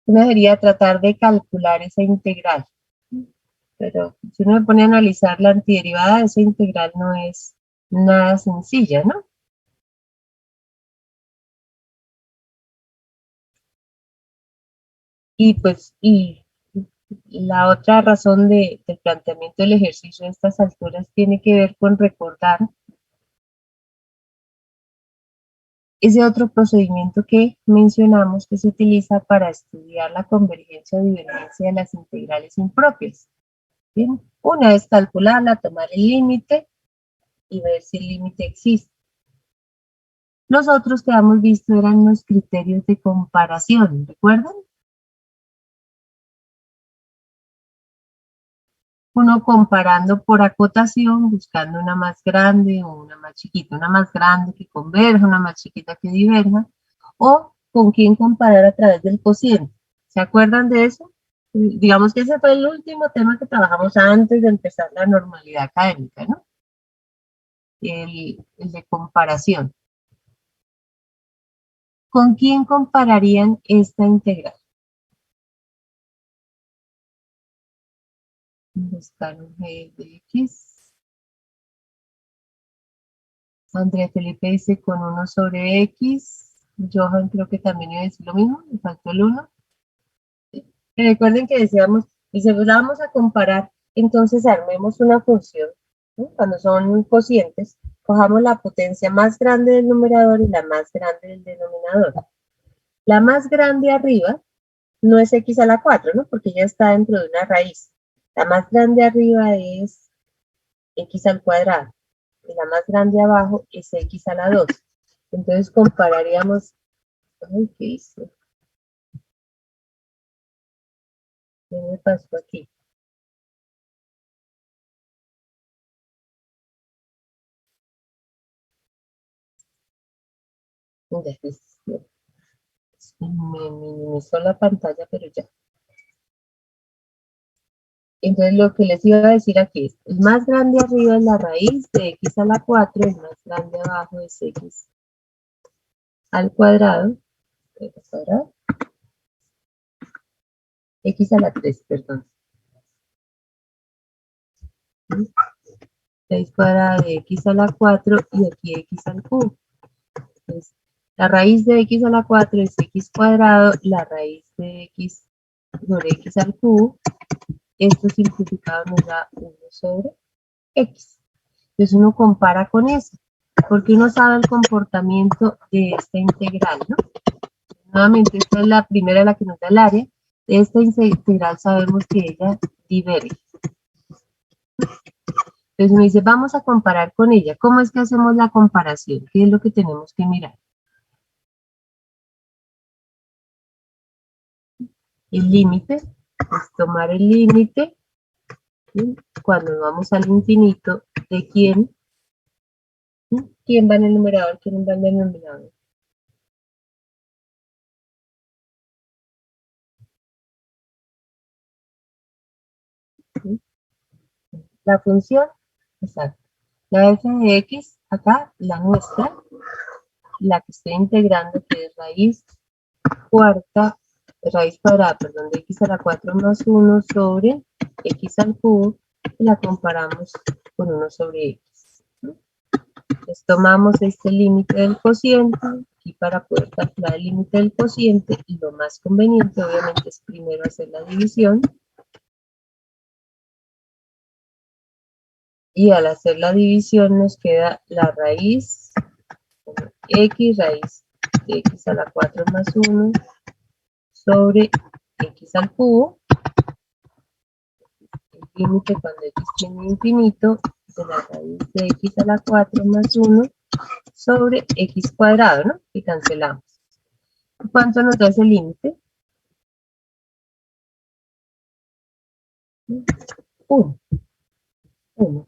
Uno debería tratar de calcular esa integral, pero si uno me pone a analizar la antiderivada de esa integral no es nada sencilla, ¿no? Y pues, la otra razón del planteamiento del ejercicio a estas alturas tiene que ver con recordar ese otro procedimiento que mencionamos que se utiliza para estudiar la convergencia o divergencia de las integrales impropias. ¿Bien? Una es calcularla, tomar el límite y ver si el límite existe. Los otros que hemos visto eran los criterios de comparación, ¿recuerdan? Uno comparando por acotación, buscando una más grande o una más chiquita, una más grande que converja, una más chiquita que diverja, o con quién comparar a través del cociente. ¿Se acuerdan de eso? Digamos que ese fue el último tema que trabajamos antes de empezar la normalidad académica, ¿no? El de comparación. ¿Con quién compararían esta integral? Buscar un g de x. Andrea Felipe dice con 1 sobre x. Johan creo que también iba a decir lo mismo, me faltó el 1. Recuerden que decíamos, dice, pues la vamos a comparar, entonces armemos una función, ¿no? Cuando son cocientes, cojamos la potencia más grande del numerador y la más grande del denominador. La más grande arriba no es x a la 4, ¿no? Porque ya está dentro de una raíz. La más grande arriba es x al cuadrado. Y la más grande abajo es x a la 2. Entonces compararíamos... Ay, ¿qué hice? ¿Qué me pasó aquí? Me minimizó la pantalla, pero ya. Entonces lo que les iba a decir aquí es, el más grande arriba es la raíz de x a la 4, el más grande abajo es x al cuadrado, x a la 3, perdón. 6 cuadrada de x a la 4 y aquí x al cubo. Entonces, la raíz de x a la 4 es x cuadrado, la raíz de x sobre x al cubo. Esto simplificado nos da 1 sobre x. Entonces uno compara con eso, porque uno sabe el comportamiento de esta integral, ¿no? Nuevamente, esta es la primera, la que nos da el área. De esta integral sabemos que ella diverge. Entonces uno dice, vamos a comparar con ella. ¿Cómo es que hacemos la comparación? ¿Qué es lo que tenemos que mirar? El límite, es tomar el límite, ¿sí? Cuando vamos al infinito, ¿de quién? ¿Sí? ¿Quién va en el numerador? ¿Quién va en el denominador? ¿Sí? La función, exacto. La f de x, acá, la nuestra, la que estoy integrando, que es raíz cuadrada, perdón, de x a la 4 más 1 sobre x al cubo, y la comparamos con 1 sobre x. ¿Sí? Entonces tomamos este límite del cociente, y para poder calcular el límite del cociente, y lo más conveniente obviamente es primero hacer la división, y al hacer la división nos queda la raíz, x raíz de x a la 4 más 1 sobre x al cubo, el límite cuando x tiene infinito, de la raíz de x a la 4 más 1 sobre x cuadrado, ¿no? Y cancelamos. ¿Cuánto nos da ese límite? 1. 1.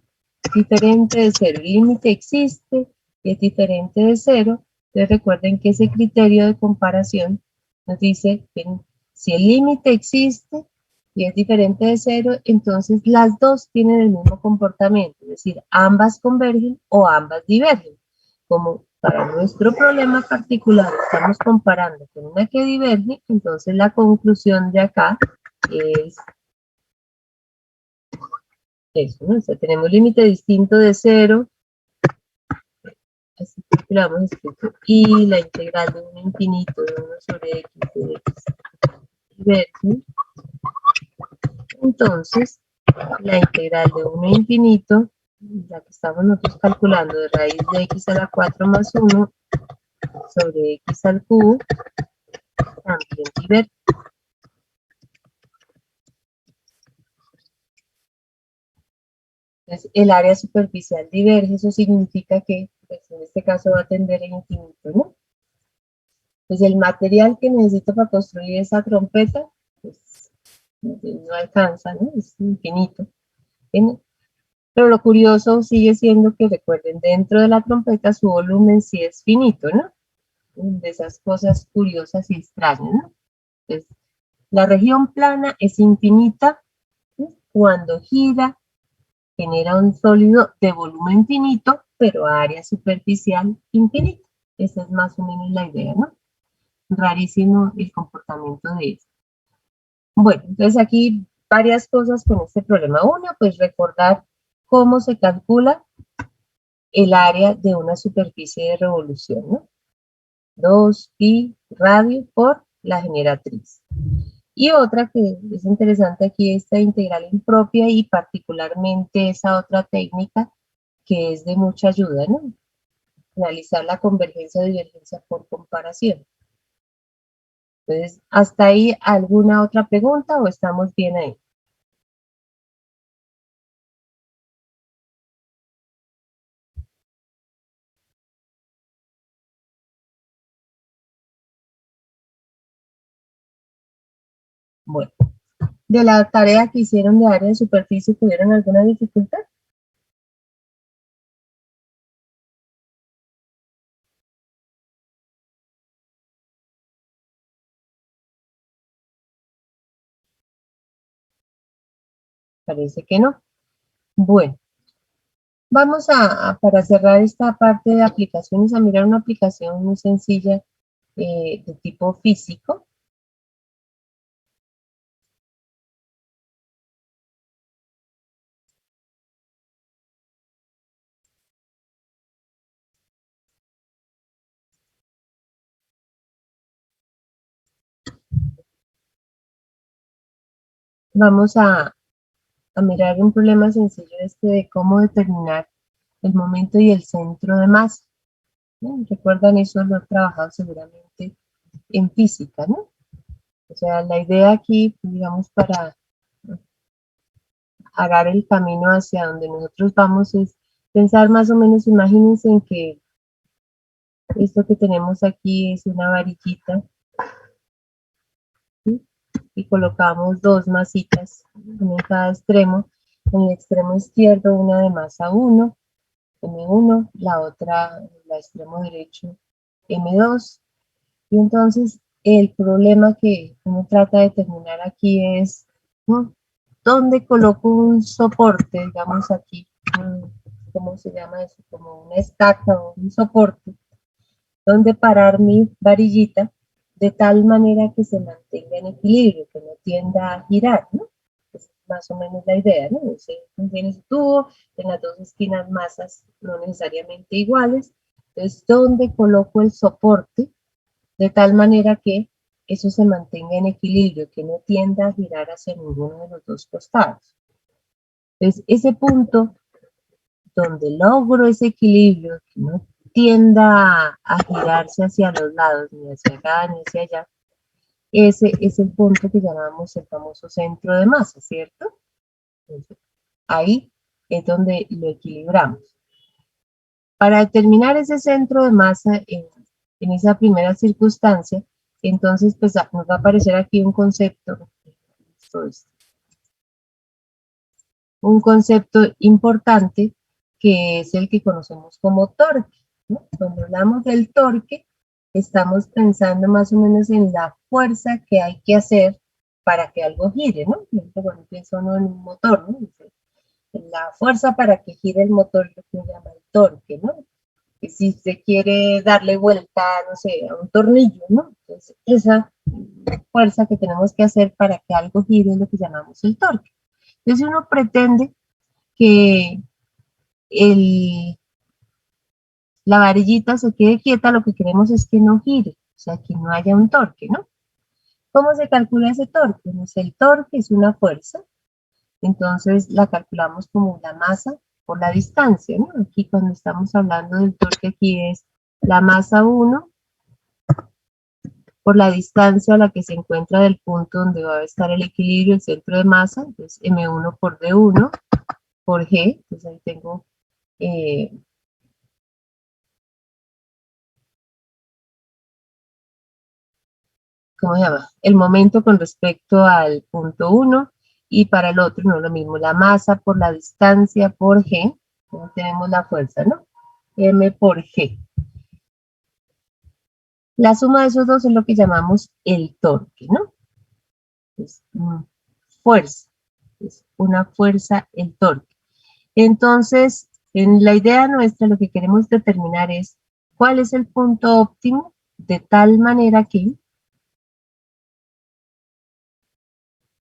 Diferente de 0. El límite existe y es diferente de 0. Entonces recuerden que ese criterio de comparación nos dice que si el límite existe y es diferente de 0, entonces las dos tienen el mismo comportamiento, es decir, ambas convergen o ambas divergen. Como para nuestro problema particular estamos comparando con una que diverge, entonces la conclusión de acá es eso, ¿no? O sea, tenemos límite distinto de 0, así que lo hemos escrito, y la integral de 1 infinito de 1 sobre x de x diverge. Entonces, la integral de 1 infinito, la que estamos nosotros calculando de raíz de x a la 4 más 1 sobre x al cubo, también diverge. Entonces, el área superficial diverge, eso significa que pues, en este caso va a tender a infinito, ¿no? Entonces, el material que necesito para construir esa trompeta, pues no alcanza, ¿no? Es infinito. ¿Entienden? Pero lo curioso sigue siendo que recuerden, dentro de la trompeta su volumen sí es finito, ¿no? De esas cosas curiosas y extrañas, ¿no? Entonces, la región plana es infinita, ¿sí? Cuando gira, genera un sólido de volumen finito, pero área superficial infinita. Esa es más o menos la idea, ¿no? Rarísimo el comportamiento de esto. Bueno, entonces aquí varias cosas con este problema. Una, pues recordar cómo se calcula el área de una superficie de revolución, ¿no? 2 pi radio por la generatriz. Y otra que es interesante aquí, esta integral impropia y particularmente esa otra técnica que es de mucha ayuda, ¿no? Analizar la convergencia o divergencia por comparación. Entonces, ¿hasta ahí alguna otra pregunta o estamos bien ahí? Bueno, de la tarea que hicieron de área de superficie, ¿tuvieron alguna dificultad? Parece que no. Bueno, vamos para cerrar esta parte de aplicaciones, a mirar una aplicación muy sencilla de tipo físico. Vamos a mirar un problema sencillo de cómo determinar el momento y el centro de masa, ¿no? Recuerdan, eso lo he trabajado seguramente en física, ¿no? O sea, la idea aquí, digamos, para arar el camino hacia donde nosotros vamos es pensar más o menos, imagínense en que esto que tenemos aquí es una varillita, ¿sí? Y colocamos dos masitas en cada extremo. En el extremo izquierdo una de masa 1, M1, la otra, el extremo derecho, M2. Y entonces el problema que uno trata de determinar aquí es, ¿no?, ¿dónde coloco un soporte? Digamos aquí, ¿cómo se llama eso? Como una estaca o un soporte, donde parar mi varillita de tal manera que se mantenga en equilibrio, que no tienda a girar, ¿no? Es más o menos la idea, ¿no? Tiene su tubo, en las dos esquinas masas no necesariamente iguales. Entonces, ¿dónde coloco el soporte de tal manera que eso se mantenga en equilibrio, que no tienda a girar hacia ninguno de los dos costados? Entonces, ese punto donde logro ese equilibrio, que no tienda a girarse hacia los lados, ni hacia acá, ni hacia allá, ese es el punto que llamamos el famoso centro de masa, ¿cierto? Entonces, ahí es donde lo equilibramos. Para determinar ese centro de masa en esa primera circunstancia, entonces pues nos va a aparecer aquí un concepto, un concepto importante, que es el que conocemos como torque, ¿no? Cuando hablamos del torque, estamos pensando más o menos en la fuerza que hay que hacer para que algo gire, ¿no? Cuando piensa uno en un motor, ¿no? La fuerza para que gire el motor es lo que se llama el torque, ¿no? Y si se quiere darle vuelta, no sé, a un tornillo, ¿no? Entonces, esa fuerza que tenemos que hacer para que algo gire es lo que llamamos el torque. Entonces, uno pretende que la varillita se quede quieta, lo que queremos es que no gire, o sea, que no haya un torque, ¿no? ¿Cómo se calcula ese torque? Pues el torque es una fuerza, entonces la calculamos como la masa por la distancia, ¿no? Aquí cuando estamos hablando del torque, aquí es la masa 1 por la distancia a la que se encuentra del punto donde va a estar el equilibrio, el centro de masa, entonces M1 por D1 por G, entonces ahí tengo ¿cómo se llama? El momento con respecto al punto 1, y para el otro no lo mismo, la masa por la distancia por G, no tenemos la fuerza, ¿no? M por G. La suma de esos dos es lo que llamamos el torque, ¿no? Es fuerza, es una fuerza el torque. Entonces, en la idea nuestra lo que queremos determinar es cuál es el punto óptimo de tal manera que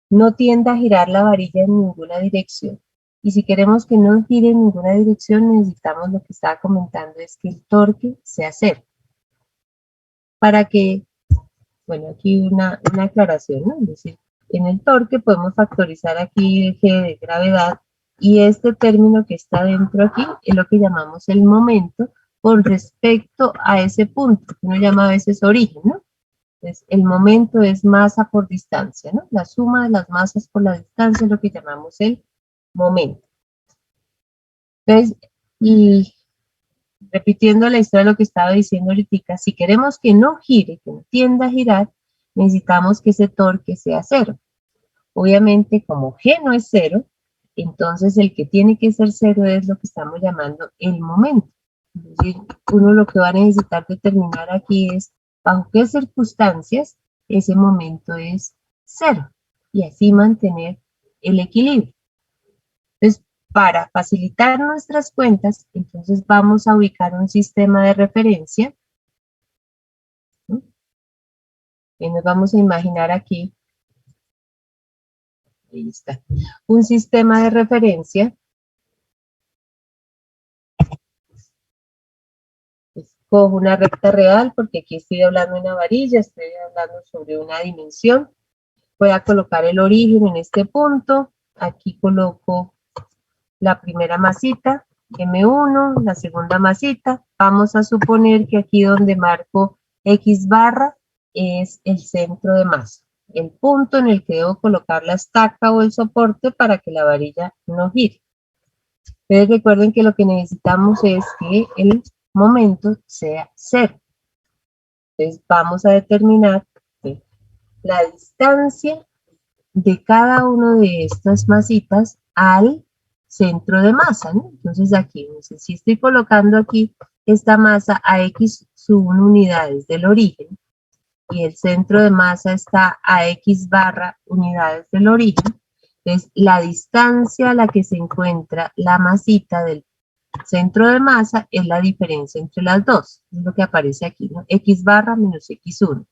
no tienda a girar la varilla en ninguna dirección. Y si queremos que no gire en ninguna dirección, necesitamos lo que estaba comentando, es que el torque sea cero. Para que, bueno, aquí una aclaración, ¿no? Es decir, en el torque podemos factorizar aquí el G de gravedad, y este término que está dentro aquí es lo que llamamos el momento con respecto a ese punto, que uno llama a veces origen, ¿no? Entonces, el momento es masa por distancia, ¿no? La suma de las masas por la distancia es lo que llamamos el momento. Entonces, y repitiendo la historia de lo que estaba diciendo ahorita, si queremos que no gire, que no tienda a girar, necesitamos que ese torque sea cero. Obviamente, como G no es cero, entonces el que tiene que ser cero es lo que estamos llamando el momento. Entonces, uno lo que va a necesitar determinar aquí es bajo qué circunstancias ese momento es cero y así mantener el equilibrio. Entonces, para facilitar nuestras cuentas, entonces vamos a ubicar un sistema de referencia. ¿Sí? Y nos vamos a imaginar aquí, ahí está, un sistema de referencia. Cojo una recta real porque aquí estoy hablando de una varilla, estoy hablando sobre una dimensión. Voy a colocar el origen en este punto. Aquí coloco la primera masita, M1, la segunda masita. Vamos a suponer que aquí donde marco X barra es el centro de masa, el punto en el que debo colocar la estaca o el soporte para que la varilla no gire. Ustedes recuerden que lo que necesitamos es que el momento sea cero. Entonces vamos a determinar la distancia de cada una de estas masitas al centro de masa, ¿no? Entonces aquí, no sé si estoy colocando aquí esta masa a X sub 1 unidades del origen y el centro de masa está a X barra unidades del origen, entonces la distancia a la que se encuentra la masita del centro de masa es la diferencia entre las dos, es lo que aparece aquí, ¿no? X barra menos X1.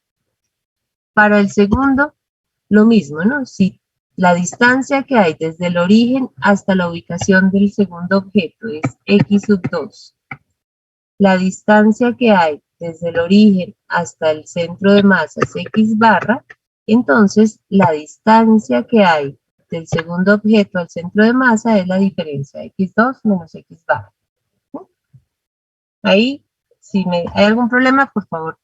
Para el segundo, lo mismo, ¿no? Si la distancia que hay desde el origen hasta la ubicación del segundo objeto es X sub 2, la distancia que hay desde el origen hasta el centro de masa es X barra, entonces la distancia que hay del segundo objeto al centro de masa es la diferencia de X2 menos X barra. Ahí, si hay algún problema, por favor,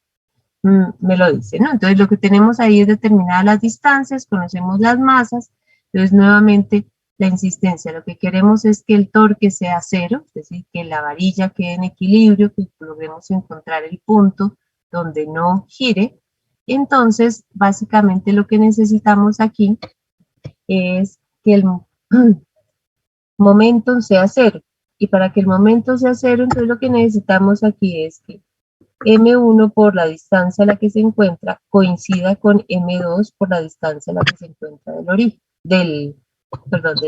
me lo dice, ¿no? Entonces lo que tenemos ahí es determinadas las distancias, conocemos las masas, entonces nuevamente la insistencia, lo que queremos es que el torque sea cero, es decir, que la varilla quede en equilibrio, que logremos encontrar el punto donde no gire. Entonces, básicamente lo que necesitamos aquí es que el momento sea cero. Y para que el momento sea cero, entonces lo que necesitamos aquí es que M1 por la distancia a la que se encuentra coincida con M2 por la distancia a la que se encuentra del origen, del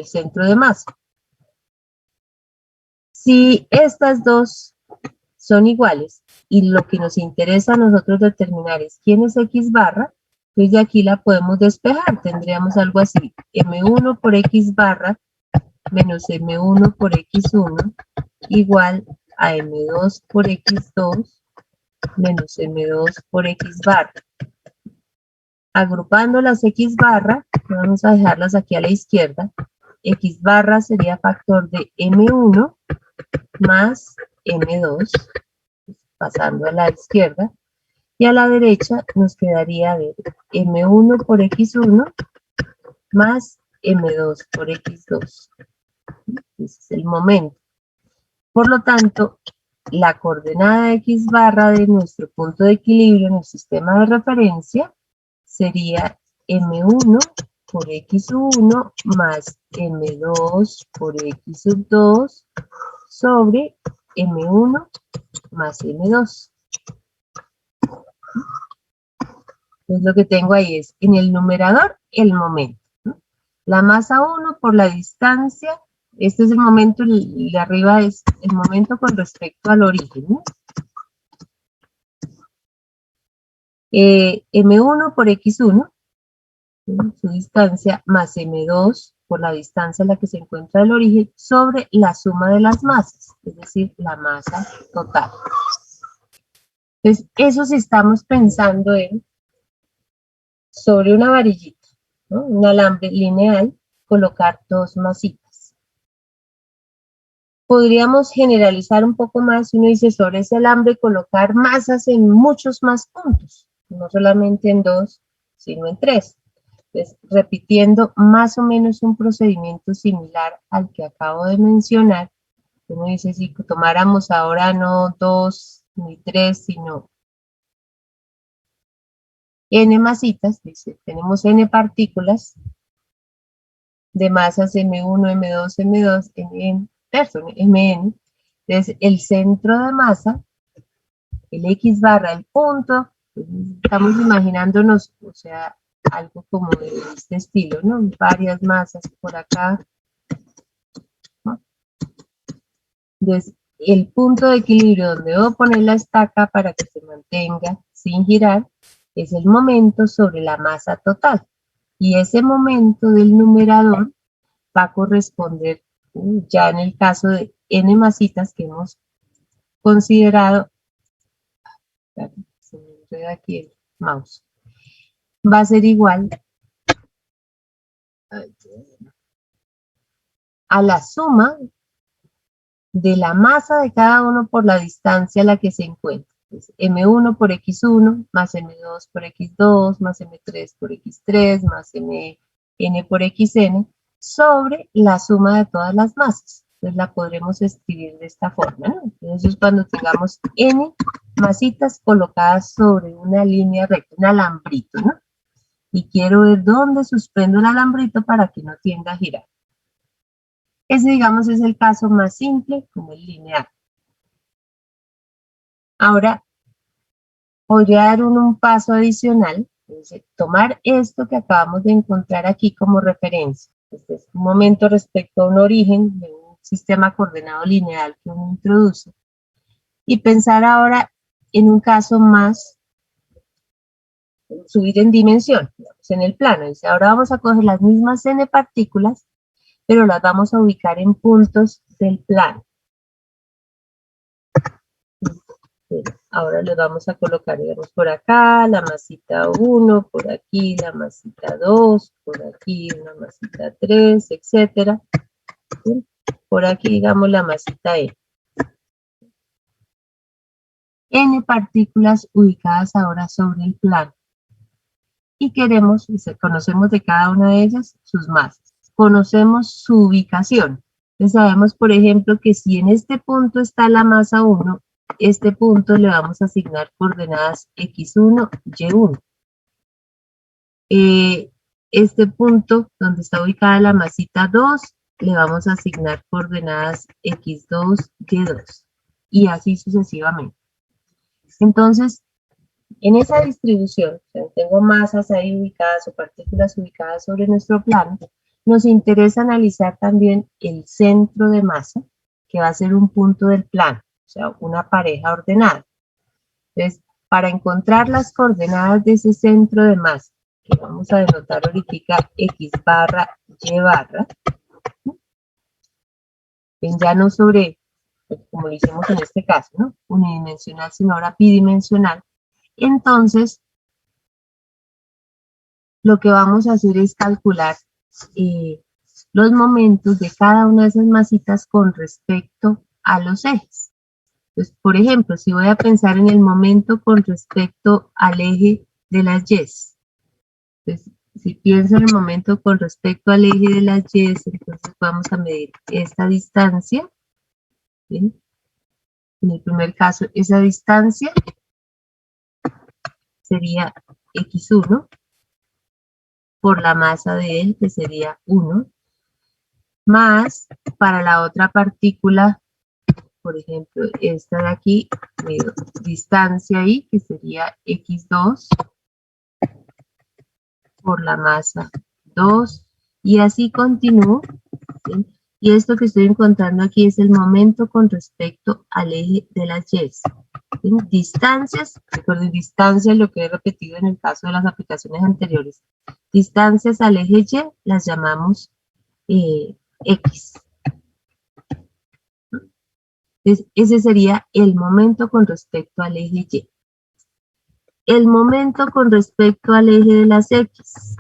centro de masa. Si estas dos son iguales y lo que nos interesa a nosotros determinar es quién es X barra, pues de aquí la podemos despejar. Tendríamos algo así, M1 por X barra menos M1 por X1 igual a M2 por X2 menos M2 por X barra. Agrupando las X barra, vamos a dejarlas aquí a la izquierda, X barra sería factor de M1 más M2, pasando a la izquierda, y a la derecha nos quedaría de M1 por X1 más M2 por X2. Ese es el momento. Por lo tanto, la coordenada X barra de nuestro punto de equilibrio en el sistema de referencia sería M1 por X1 más M2 por X sub 2 sobre M1 más M2. Entonces lo que tengo ahí es en el numerador el momento, ¿no? La masa 1 por la distancia, este es el momento, el de arriba es el momento con respecto al origen, ¿no? M1 por X1, ¿no? Su distancia, más M2 por la distancia en la que se encuentra el origen, sobre la suma de las masas, es decir, la masa total. Entonces, eso sí estamos pensando en sobre una varillita, ¿no? Un alambre lineal, colocar dos masitas. Podríamos generalizar un poco más, uno dice sobre ese alambre colocar masas en muchos más puntos. no solamente en 2, sino en 3. Entonces, repitiendo más o menos un procedimiento similar al que acabo de mencionar, uno dice, si tomáramos ahora no 2 ni 3, sino n masitas, dice, tenemos n partículas de masas M1, M2, M2, Mn. Entonces, el centro de masa, el X barra, el punto, estamos imaginándonos, o sea, algo como de este estilo, ¿no? Varias masas por acá, ¿no? Entonces, el punto de equilibrio donde debo poner la estaca para que se mantenga sin girar es el momento sobre la masa total. Y ese momento del numerador va a corresponder, ya en el caso de n masitas que hemos considerado, se me enreda aquí el mouse, va a ser igual a la suma de la masa de cada uno por la distancia a la que se encuentra. Entonces, M1 por X1 más M2 por X2 más M3 por X3 más Mn por Xn sobre la suma de todas las masas. Entonces la podremos escribir de esta forma, ¿no? Entonces cuando tengamos n masitas colocadas sobre una línea recta, un alambrito, ¿no? Y quiero ver dónde suspendo el alambrito para que no tienda a girar. Ese, digamos, es el caso más simple, como el lineal. Ahora, voy a dar un paso adicional. Entonces, tomar esto que acabamos de encontrar aquí como referencia. Este es un momento respecto a un origen de un sistema coordenado lineal que uno introduce. Y pensar ahora en un caso más, subir en dimensión, digamos, en el plano. Dice, ahora vamos a coger las mismas n partículas, pero las vamos a ubicar en puntos del plano. Ahora les vamos a colocar, digamos, por acá, la masita 1, por aquí la masita 2, por aquí una masita 3, etcétera. Por aquí, digamos, la masita E. N partículas ubicadas ahora sobre el plano. Y queremos, conocemos de cada una de ellas sus masas. Conocemos su ubicación. Entonces sabemos, por ejemplo, que si en este punto está la masa 1, este punto le vamos a asignar coordenadas X1, Y1. Este punto donde está ubicada la masita 2, le vamos a asignar coordenadas X2, Y2. Y así sucesivamente. Entonces, en esa distribución, o sea, tengo masas ahí ubicadas o partículas ubicadas sobre nuestro plano, nos interesa analizar también el centro de masa, que va a ser un punto del plano, o sea, una pareja ordenada. Entonces, para encontrar las coordenadas de ese centro de masa, que vamos a denotar ahorita X barra, Y barra, ya no sobre, como lo hicimos en este caso, ¿no? Unidimensional, sino ahora bidimensional. Entonces, lo que vamos a hacer es calcular los momentos de cada una de esas masitas con respecto a los ejes. Entonces, por ejemplo, si voy a pensar en el momento con respecto al eje de las Y's. Entonces, si pienso en el momento con respecto al eje de las Y's, entonces vamos a medir esta distancia. ¿Bien? En el primer caso, esa distancia sería X1 por la masa de él, que sería 1, más para la otra partícula, por ejemplo, esta de aquí, distancia ahí, que sería X2 por la masa 2, y así continúo, ¿sí? Y esto que estoy encontrando aquí es el momento con respecto al eje de las Y. ¿Sí? Distancias, recuerden, distancia es lo que he repetido en el caso de las aplicaciones anteriores. Distancias al eje Y las llamamos X. Entonces, ese sería el momento con respecto al eje Y. El momento con respecto al eje de las X.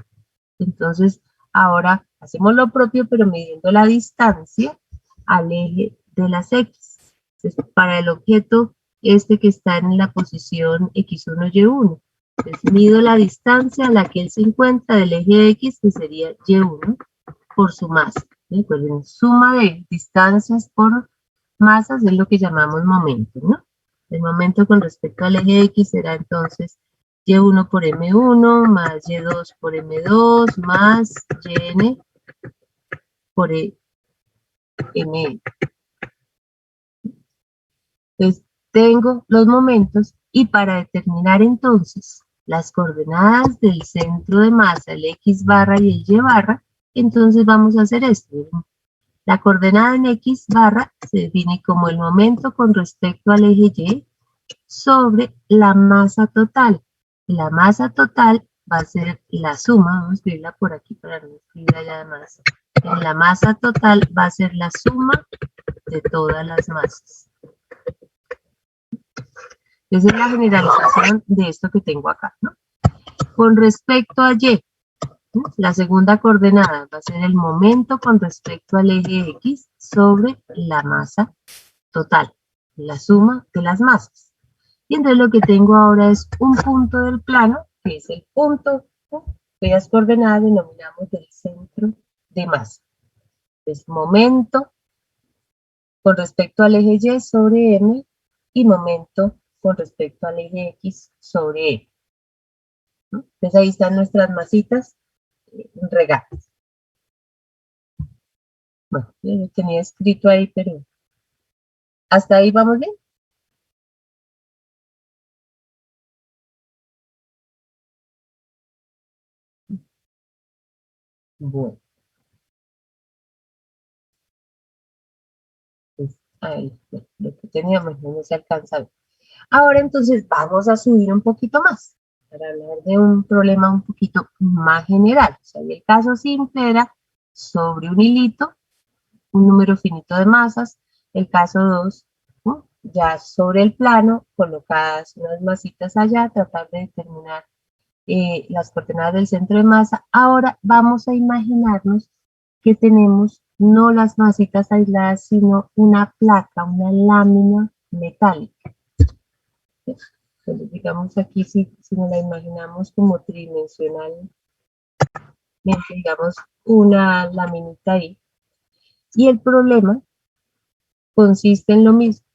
Entonces, ahora hacemos lo propio, pero midiendo la distancia al eje de las X. Entonces, para el objeto este que está en la posición X1, Y1, Entonces, mido la distancia a la que él se encuentra del eje X, que sería Y1, por su masa. Recuerden, suma de distancias por masas es lo que llamamos momento, ¿no? El momento con respecto al eje X será entonces Y1 por M1 más Y2 por M2 más Yn por Mn. Entonces, tengo los momentos y para determinar entonces las coordenadas del centro de masa, el X barra y el Y barra, entonces vamos a hacer esto. La coordenada en X barra se define como el momento con respecto al eje Y sobre la masa total. La masa total va a ser la suma, vamos a escribirla por aquí para no escribirla ya de más. La masa total va a ser la suma de todas las masas. Esa es la generalización de esto que tengo acá, ¿no? Con respecto a Y, ¿no? La segunda coordenada va a ser el momento con respecto al eje X sobre la masa total, la suma de las masas. Y entonces lo que tengo ahora es un punto del plano, que es el punto, ¿no? Cuyas coordenadas denominamos del centro de masa. Es momento con respecto al eje Y sobre M y momento con respecto al eje X sobre E. ¿No? Entonces ahí están nuestras masitas regadas. Bueno, yo lo tenía escrito ahí, pero hasta ahí vamos bien. Bueno, pues ahí lo que teníamos no se alcanza a ver. Ahora entonces vamos a subir un poquito más para hablar de un problema un poquito más general. O sea, el caso simple era sobre un hilito, un número finito de masas. El caso 2, ¿no? Ya sobre el plano, colocadas unas masitas allá, tratar de determinar las coordenadas del centro de masa. Ahora vamos a imaginarnos que tenemos no las masitas aisladas, sino una placa, una lámina metálica. Entonces, digamos aquí, si nos la imaginamos como tridimensional, digamos una laminita ahí. Y el problema consiste en lo mismo,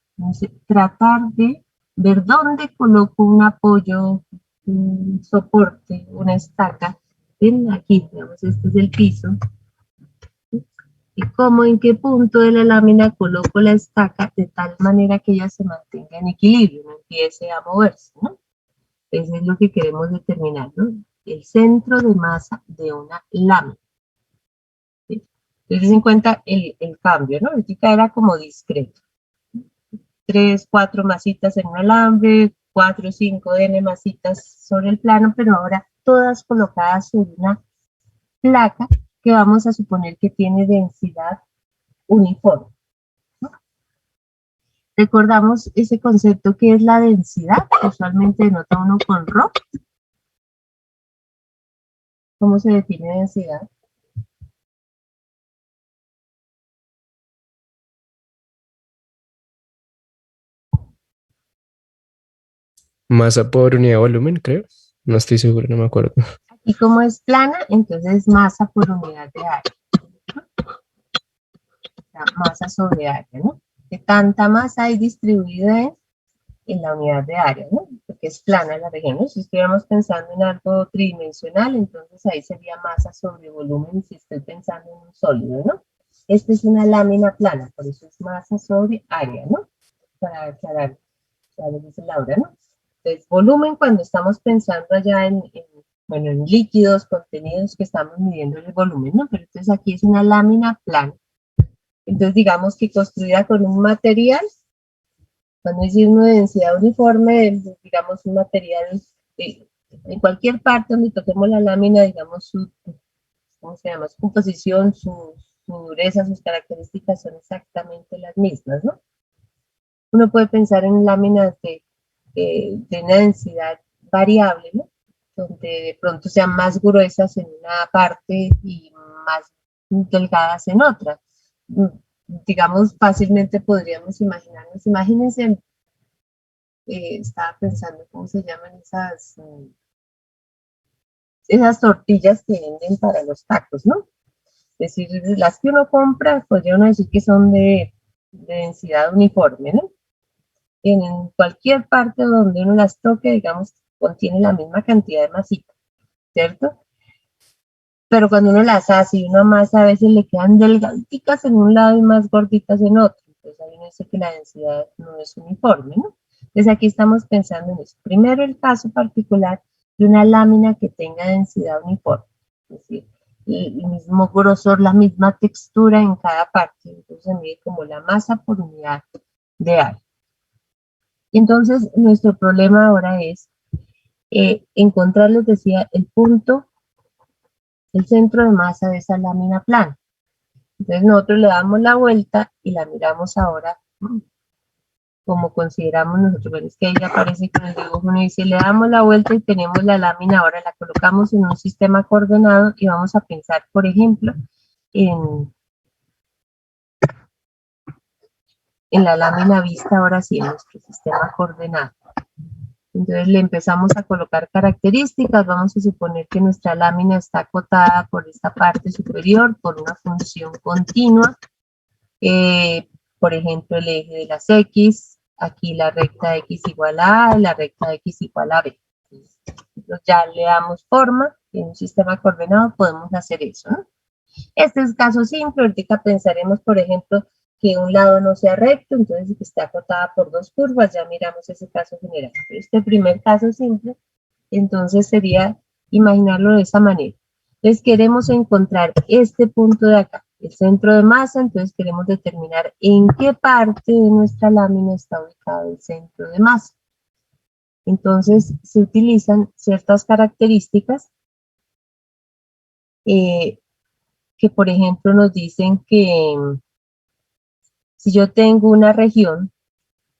tratar de ver dónde coloco un apoyo, un soporte, una estaca. Ven aquí, digamos, este es el piso. Y cómo, en qué punto de la lámina coloco la estaca de tal manera que ella se mantenga en equilibrio, no empiece a moverse, ¿no? Eso es lo que queremos determinar, ¿no? El centro de masa de una lámina. ¿Sí? Entonces, en cuenta el cambio, ¿no? Ahorita era como discreto. 3, 4 masitas en un alambre, 4, 5 N masitas sobre el plano, pero ahora todas colocadas sobre una placa que vamos a suponer que tiene densidad uniforme. ¿No? Recordamos ese concepto que es la densidad, usualmente denota uno con ρ. ¿Cómo se define densidad? Masa por unidad de volumen, creo. No estoy seguro, no me acuerdo. Aquí como es plana, entonces masa por unidad de área. O sea, masa sobre área, ¿no? ¿Qué tanta masa hay distribuida en la unidad de área, ¿no? Porque es plana la región, ¿no? Si estuviéramos pensando en algo tridimensional, entonces ahí sería masa sobre volumen si estoy pensando en un sólido, ¿no? Esta es una lámina plana, por eso es masa sobre área, ¿no? Para aclarar, ya lo dice Laura, ¿no? Entonces, volumen cuando estamos pensando allá bueno, en líquidos, contenidos que estamos midiendo el volumen, ¿no? Pero entonces aquí es una lámina plana. Entonces, digamos que construida con un material, cuando decimos de densidad uniforme, digamos un material, en cualquier parte donde toquemos la lámina, digamos su, ¿cómo se llama? Su composición, su dureza, sus características son exactamente las mismas, ¿no? Uno puede pensar en láminas de una densidad variable, ¿no? Donde de pronto sean más gruesas en una parte y más delgadas en otra. Digamos, fácilmente podríamos imaginarnos, imagínense, estaba pensando cómo se llaman esas esas tortillas que venden para los tacos, ¿no? Es decir, las que uno compra, podría uno decir que son de densidad uniforme, ¿no? En cualquier parte donde uno las toque, digamos, contiene la misma cantidad de masita, ¿cierto? Pero cuando uno las hace y uno amasa, a veces le quedan delgaditas en un lado y más gorditas en otro. Entonces ahí uno dice que la densidad no es uniforme, ¿no? Entonces aquí estamos pensando en eso. Primero el caso particular de una lámina que tenga densidad uniforme, es decir, el mismo grosor, la misma textura en cada parte. Entonces se mide como la masa por unidad de área. Entonces nuestro problema ahora es encontrar, les decía, el punto, el centro de masa de esa lámina plana. Entonces nosotros le damos la vuelta y la miramos ahora como consideramos nosotros. Bueno, es que ahí aparece con el dibujo, uno dice, le damos la vuelta y tenemos la lámina, ahora la colocamos en un sistema coordenado y vamos a pensar, por ejemplo, en la lámina vista, ahora sí, en nuestro sistema coordenado. Entonces le empezamos a colocar características, vamos a suponer que nuestra lámina está acotada por esta parte superior, por una función continua, por ejemplo el eje de las X, aquí la recta X igual a A, la recta X igual a B. Entonces ya le damos forma, en un sistema coordenado podemos hacer eso, ¿no? Este es caso simple, ahorita pensaremos, por ejemplo, que un lado no sea recto, entonces que esté acotada por dos curvas, ya miramos ese caso general. Este primer caso simple, entonces sería imaginarlo de esa manera. Entonces queremos encontrar este punto de acá, el centro de masa, entonces queremos determinar en qué parte de nuestra lámina está ubicado el centro de masa. Entonces se utilizan ciertas características que por ejemplo nos dicen que si yo tengo una región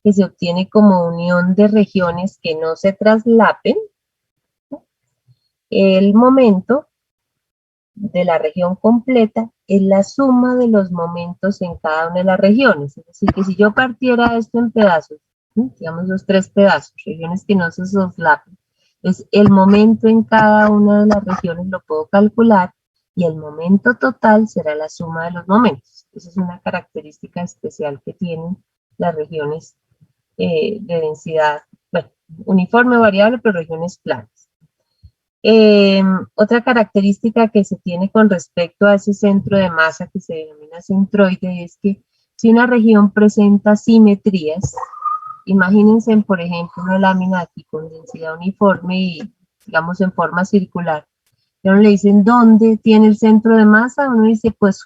que se obtiene como unión de regiones que no se traslapen, el momento de la región completa es la suma de los momentos en cada una de las regiones. Es decir, que si yo partiera esto en pedazos, digamos los 3 pedazos, regiones que no se soslapen, pues el momento en cada una de las regiones lo puedo calcular y el momento total será la suma de los momentos. Esa es una característica especial que tienen las regiones de densidad, bueno, uniforme variable, pero regiones planas. Otra característica que se tiene con respecto a ese centro de masa que se denomina centroide es que si una región presenta simetrías, imagínense por ejemplo una lámina aquí con densidad uniforme y digamos en forma circular, y uno le dicen ¿dónde tiene el centro de masa? Uno dice pues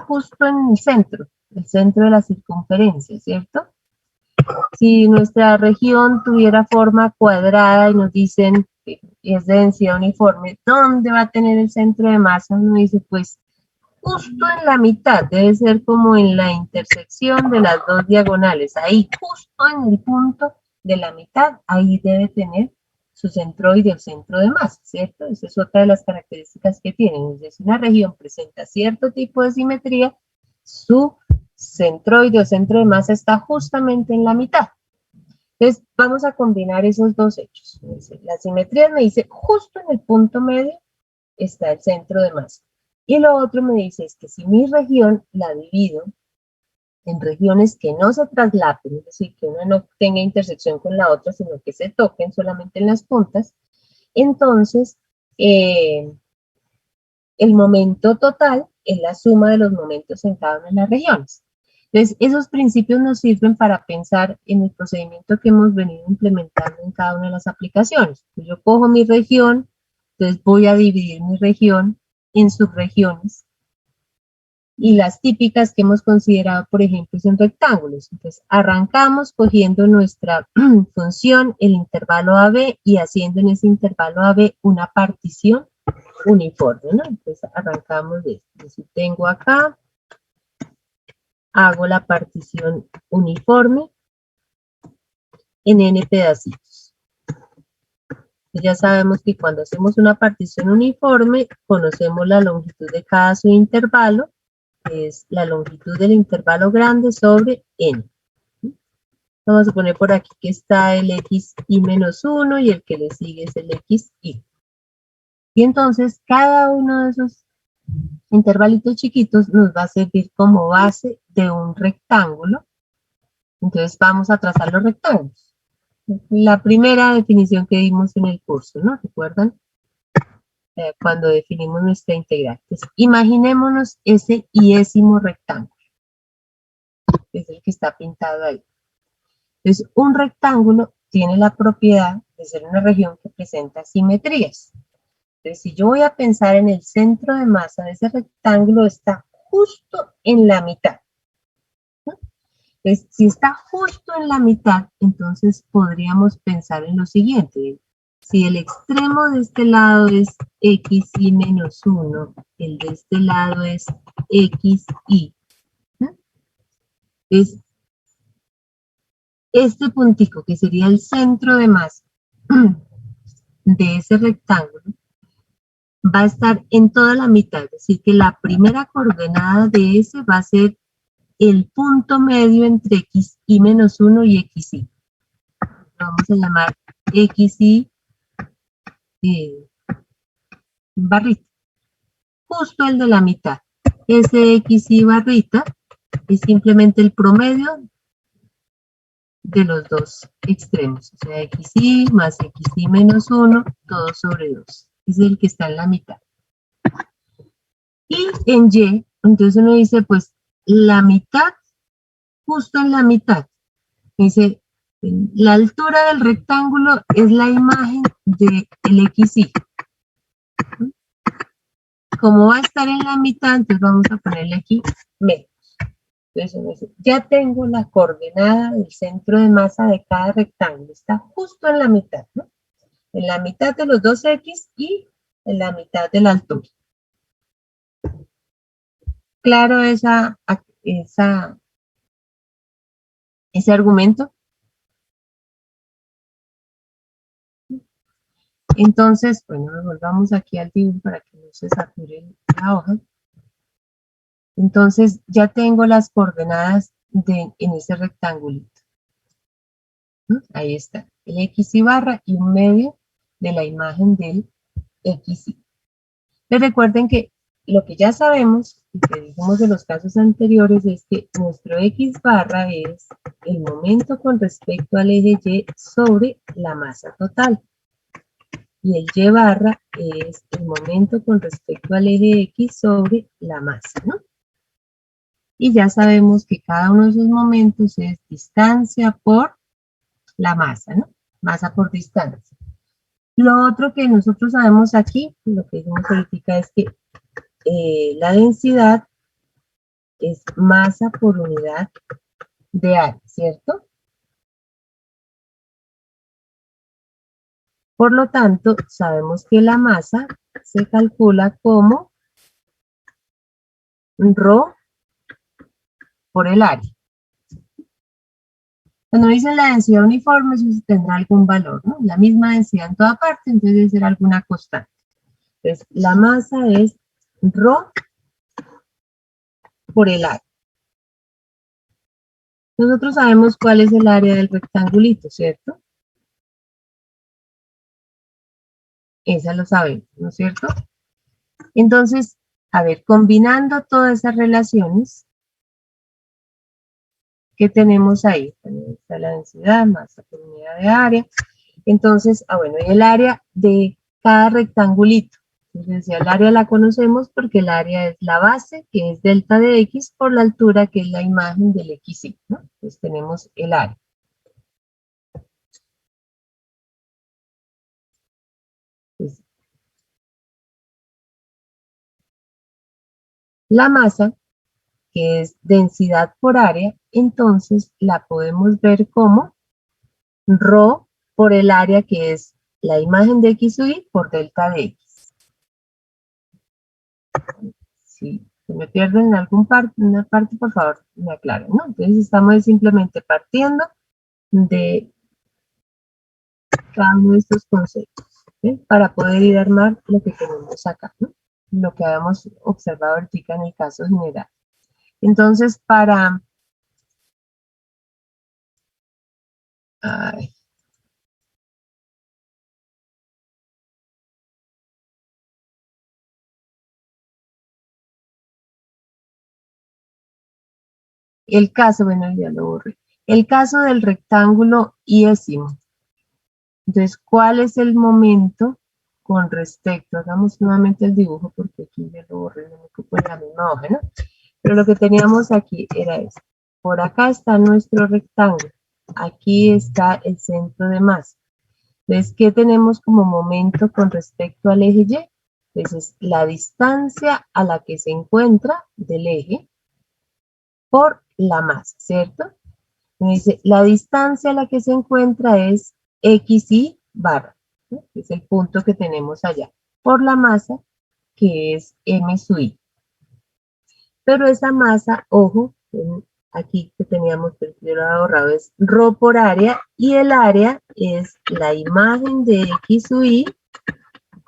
justo en el centro de la circunferencia, ¿cierto? Si nuestra región tuviera forma cuadrada y nos dicen que es de densidad uniforme, ¿dónde va a tener el centro de masa? Uno dice, pues, justo en la mitad, debe ser como en la intersección de las dos diagonales, ahí, justo en el punto de la mitad, ahí debe tener su centroide, el centro de masa, ¿cierto? Esa es otra de las características que tienen. Es decir, una región presenta cierto tipo de simetría, su centroide o centro de masa está justamente en la mitad. Entonces, vamos a combinar esos dos hechos. La simetría me dice, justo en el punto medio está el centro de masa. Y lo otro me dice es que si mi región la divido en regiones que no se traslapen, es decir, que una no tenga intersección con la otra, sino que se toquen solamente en las puntas, entonces el momento total es la suma de los momentos en cada una de las regiones. Entonces, esos principios nos sirven para pensar en el procedimiento que hemos venido implementando en cada una de las aplicaciones. Yo cojo mi región, entonces voy a dividir mi región en subregiones. Y las típicas que hemos considerado, por ejemplo, son rectángulos. Entonces, arrancamos cogiendo nuestra función, el intervalo AB, y haciendo en ese intervalo AB una partición uniforme, ¿no? Entonces, arrancamos de esto. Si tengo acá, hago la partición uniforme en n pedacitos. Ya sabemos que cuando hacemos una partición uniforme, conocemos la longitud de cada subintervalo, que es la longitud del intervalo grande sobre n. Vamos a poner por aquí que está el xi menos 1 y el que le sigue es el xi. Y Y entonces cada uno de esos intervalitos chiquitos nos va a servir como base de un rectángulo. Entonces vamos a trazar los rectángulos. La primera definición que dimos en el curso, ¿no? ¿Recuerdan? Cuando definimos nuestra integral. Entonces, imaginémonos ese iésimo rectángulo, que es el que está pintado ahí. Entonces, un rectángulo tiene la propiedad de ser una región que presenta simetrías. Entonces, si yo voy a pensar en el centro de masa de ese rectángulo, está justo en la mitad. Entonces, si está justo en la mitad, entonces podríamos pensar en lo siguiente. Si el extremo de este lado es xy menos 1, el de este lado es xy, ¿no? Es este puntico, que sería el centro de masa de ese rectángulo, va a estar en toda la mitad. Es decir, que la primera coordenada de ese va a ser el punto medio entre xy menos 1 y xy. Lo vamos a llamar xy barrita. Justo el de la mitad. Ese xy barrita es simplemente el promedio de los dos extremos. O sea, xy más xy menos 1, todo sobre 2. Es el que está en la mitad. Y en y, entonces uno dice, pues, la mitad, justo en la mitad. Dice, la altura del rectángulo es la imagen del xy. Como va a estar en la mitad, entonces vamos a ponerle aquí menos. Entonces, ya tengo la coordenada del centro de masa de cada rectángulo. Está justo en la mitad, ¿no? En la mitad de los dos x y en la mitad de la altura. ¿Claro ese argumento? Entonces, bueno, volvamos aquí al dibujo para que no se sature la hoja. Entonces, ya tengo las coordenadas en ese rectangulito, ¿no? Ahí está, el xy barra y un medio de la imagen del xy. Pero recuerden que lo que ya sabemos, y que dijimos de los casos anteriores, es que nuestro x barra es el momento con respecto al eje y sobre la masa total. Y el y barra es el momento con respecto al eje x sobre la masa, ¿no? Y ya sabemos que cada uno de esos momentos es distancia por la masa, ¿no? Masa por distancia. Lo otro que nosotros sabemos aquí, lo que dijimos ahorita, es que la densidad es masa por unidad de área, ¿cierto? Por lo tanto, sabemos que la masa se calcula como ρ por el área. Cuando dicen la densidad uniforme, eso tendrá algún valor, ¿no? La misma densidad en toda parte, entonces debe ser alguna constante. Entonces, la masa es ρ por el área. Nosotros sabemos cuál es el área del rectangulito, ¿cierto? Esa lo sabemos, ¿no es cierto? Entonces, a ver, combinando todas esas relaciones que tenemos ahí, está la densidad, masa por unidad de área. Entonces, bueno, y el área de cada rectangulito. Entonces, el área la conocemos porque el área es la base, que es delta de x, por la altura, que es la imagen del xy, ¿no? Entonces, tenemos el área. Entonces, la masa, que es densidad por área, entonces la podemos ver como ρ por el área, que es la imagen de x y por delta de x. Si se me pierden en una parte, por favor, me aclaren, ¿no? Entonces estamos simplemente partiendo de cada uno de estos conceptos, ¿sí? Para poder ir a armar lo que tenemos acá, ¿no? Lo que habíamos observado ahorita en el caso general. Entonces, ay, el caso, bueno, ya lo borré. El caso del rectángulo iésimo. Entonces, ¿cuál es el momento con respecto? Hagamos nuevamente el dibujo porque aquí ya lo borré, no me ocupo en la misma hoja, ¿no? Pero lo que teníamos aquí era esto. Por acá está nuestro rectángulo. Aquí está el centro de masa. Entonces, ¿qué tenemos como momento con respecto al eje Y? Entonces, la distancia a la que se encuentra del eje por la masa, ¿cierto? Me dice, la distancia a la que se encuentra es XY barra, ¿no? Es el punto que tenemos allá, por la masa, que es M sub I. Pero esa masa, ojo, aquí que teníamos, pero yo lo había borrado, es ρ por área, y el área es la imagen de X sub I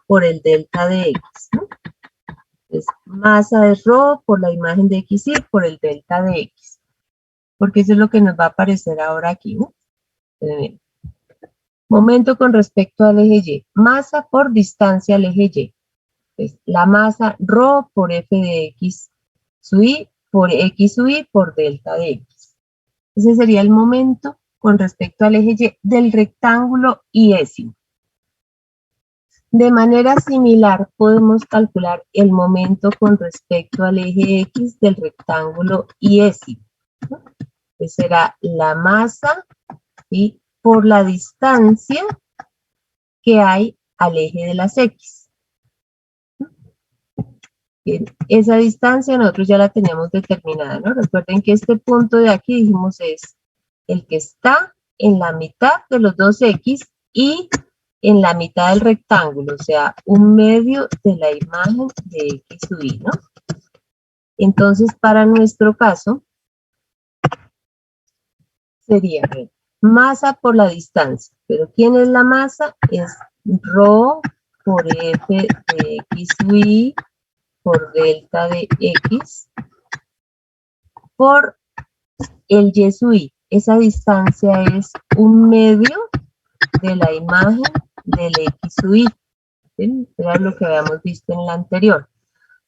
por el delta de X, ¿no? Entonces, masa es ρ por la imagen de XY por el delta de X. Porque eso es lo que nos va a aparecer ahora aquí, ¿no? Momento con respecto al eje Y. Masa por distancia al eje Y. Entonces, la masa ρ por F de X sub I por X sub I por delta de X. Ese sería el momento con respecto al eje Y del rectángulo iésimo. De manera similar, podemos calcular el momento con respecto al eje X del rectángulo iésimo, ¿no? Que será la masa, ¿sí?, por la distancia que hay al eje de las X. Bien, esa distancia nosotros ya la teníamos determinada, ¿no? Recuerden que este punto de aquí dijimos es el que está en la mitad de los dos X y en la mitad del rectángulo, o sea, un medio de la imagen de X sub I, ¿no? Entonces, para nuestro caso, sería masa por la distancia. Pero ¿quién es la masa? Es ρ por F de X sub I por delta de X por el Y sub I. Esa distancia es un medio de la imagen del X sub I. ¿Sí? Era lo que habíamos visto en la anterior.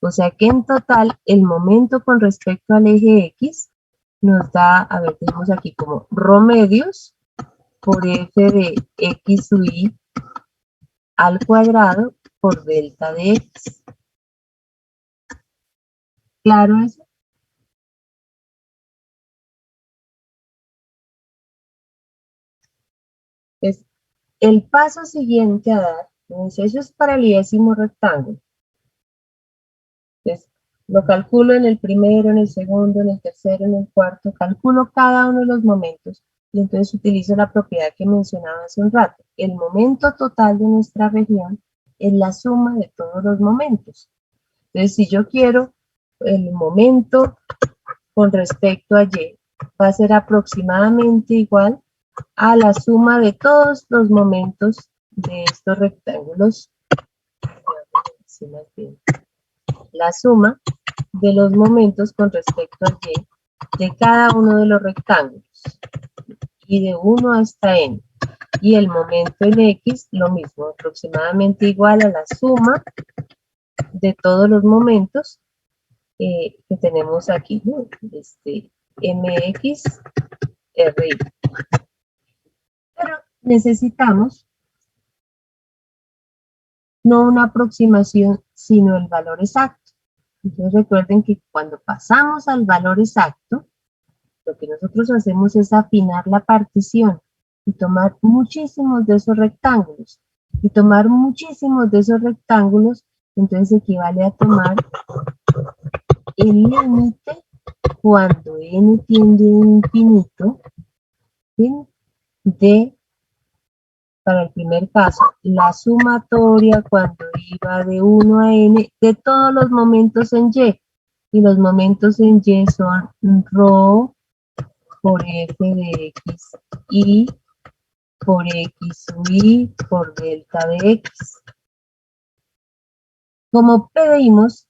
O sea que en total el momento con respecto al eje X nos da, a ver, tenemos aquí como ρ medios por F de X sub I al cuadrado por delta de X. ¿Claro eso? Entonces, el paso siguiente a dar, eso es para el iésimo rectángulo. Entonces, lo calculo en el primero, en el segundo, en el tercero, en el cuarto, calculo cada uno de los momentos y entonces utilizo la propiedad que mencionaba hace un rato. El momento total de nuestra región es la suma de todos los momentos. Entonces, si yo quiero el momento con respecto a Y, va a ser aproximadamente igual a la suma de todos los momentos de estos rectángulos. La suma de los momentos con respecto a Y de cada uno de los rectángulos y de 1 hasta n. Y el momento en X, lo mismo, aproximadamente igual a la suma de todos los momentos que tenemos aquí, ¿no? MX, RY. Pero necesitamos no una aproximación, sino el valor exacto. Entonces recuerden que cuando pasamos al valor exacto, lo que nosotros hacemos es afinar la partición y tomar muchísimos de esos rectángulos. Y tomar muchísimos de esos rectángulos, entonces equivale a tomar el límite cuando n tiende a infinito, ¿sí?, de, para el primer caso, la sumatoria cuando iba de 1 a n de todos los momentos en Y. Y los momentos en Y son ρ por F de X y por X sub I por delta de X. Como pedimos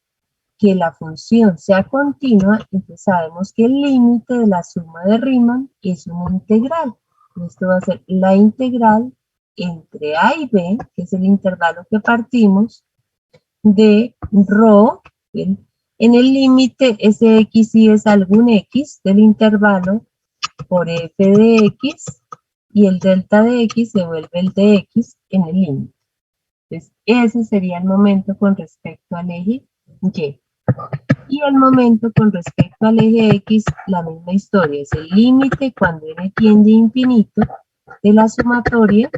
que la función sea continua, entonces sabemos que el límite de la suma de Riemann es una integral. Esto va a ser la integral entre A y B, que es el intervalo que partimos, de ρ, ¿bien?, En el límite, ese x y es algún x del intervalo por f de x, y el delta de x se vuelve el de x en el límite. Entonces, ese sería el momento con respecto al eje y. Y el momento con respecto al eje x, la misma historia. Es el límite cuando n tiende a infinito de la sumatoria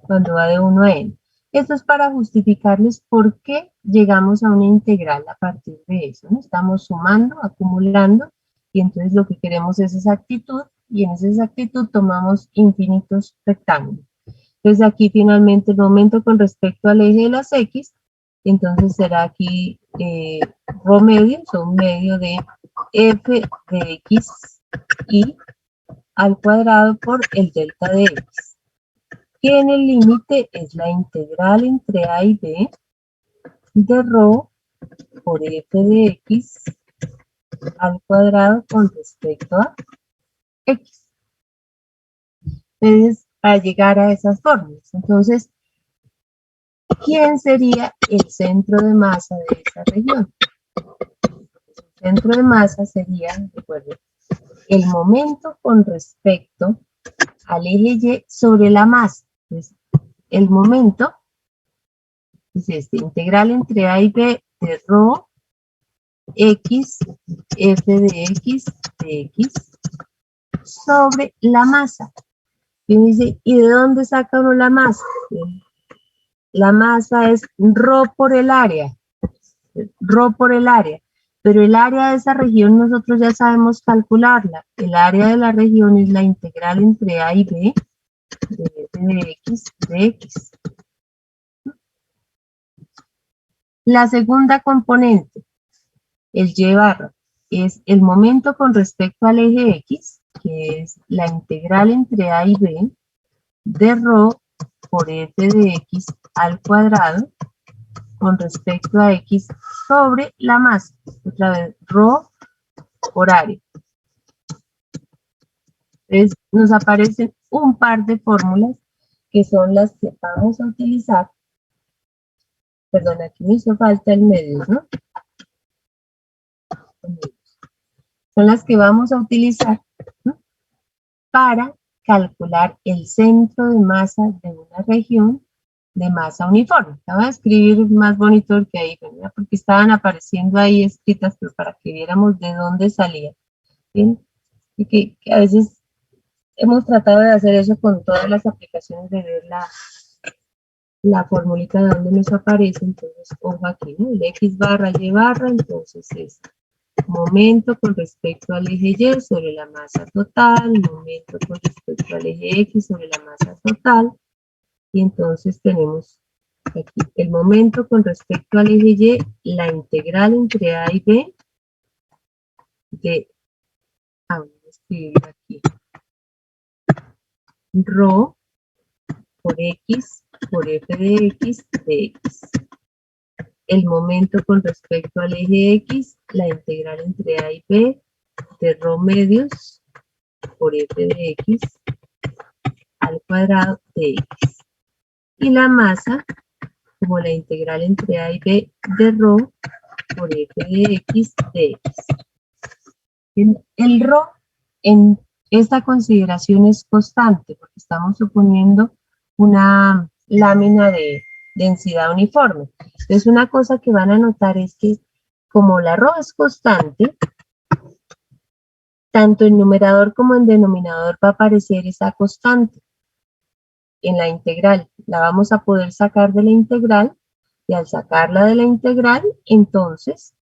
cuando va de 1 a n. Esto es para justificarles por qué llegamos a una integral a partir de eso, ¿no? Estamos sumando, acumulando, y entonces lo que queremos es exactitud, y en esa exactitud tomamos infinitos rectángulos. Entonces aquí finalmente el momento con respecto al eje de las x, entonces será aquí rho medio, son medio de f de x y al cuadrado por el delta de x, que en el límite es la integral entre a y b de rho por f de x al cuadrado con respecto a x. Entonces, para llegar a esas fórmulas, entonces, ¿quién sería el centro de masa de esa región? El centro de masa sería, recuerden, el momento con respecto al eje y sobre la masa. Entonces, el momento es este, integral entre a y b de rho x f de x sobre la masa. Y uno dice, ¿y de dónde saca uno la masa? La masa es rho por el área. Rho por el área. Pero el área de esa región nosotros ya sabemos calcularla. El área de la región es la integral entre a y b de f de x. La segunda componente, el y barra, es el momento con respecto al eje x, que es la integral entre a y b de rho por f de x al cuadrado con respecto a x sobre la masa. Otra vez, rho por área. Entonces, nos aparecen un par de fórmulas que son las que vamos a utilizar. Perdón, aquí me hizo falta el medio, ¿no? Son las que vamos a utilizar, ¿no?, para calcular el centro de masa de una región de masa uniforme. La voy a escribir más bonito que ahí, ¿verdad?, porque estaban apareciendo ahí escritas, pero para que viéramos de dónde salían. ¿Bien? Y que a veces hemos tratado de hacer eso con todas las aplicaciones, de ver la formulita de dónde nos aparece. Entonces, ojo aquí, ¿no? El x barra y barra, entonces es momento con respecto al eje y sobre la masa total, momento con respecto al eje x sobre la masa total, y entonces tenemos aquí el momento con respecto al eje y, la integral entre a y b de, voy a escribirlo aquí, rho por x por f de x de x. El momento con respecto al eje x, la integral entre a y b de rho medios por f de x al cuadrado de x. Y la masa como la integral entre a y b de rho por f de x de x. El rho en esta consideración es constante porque estamos suponiendo una lámina de densidad uniforme. Entonces, una cosa que van a notar es que como la rho es constante, tanto en numerador como en denominador va a aparecer esa constante en la integral. La vamos a poder sacar de la integral, y al sacarla de la integral, entonces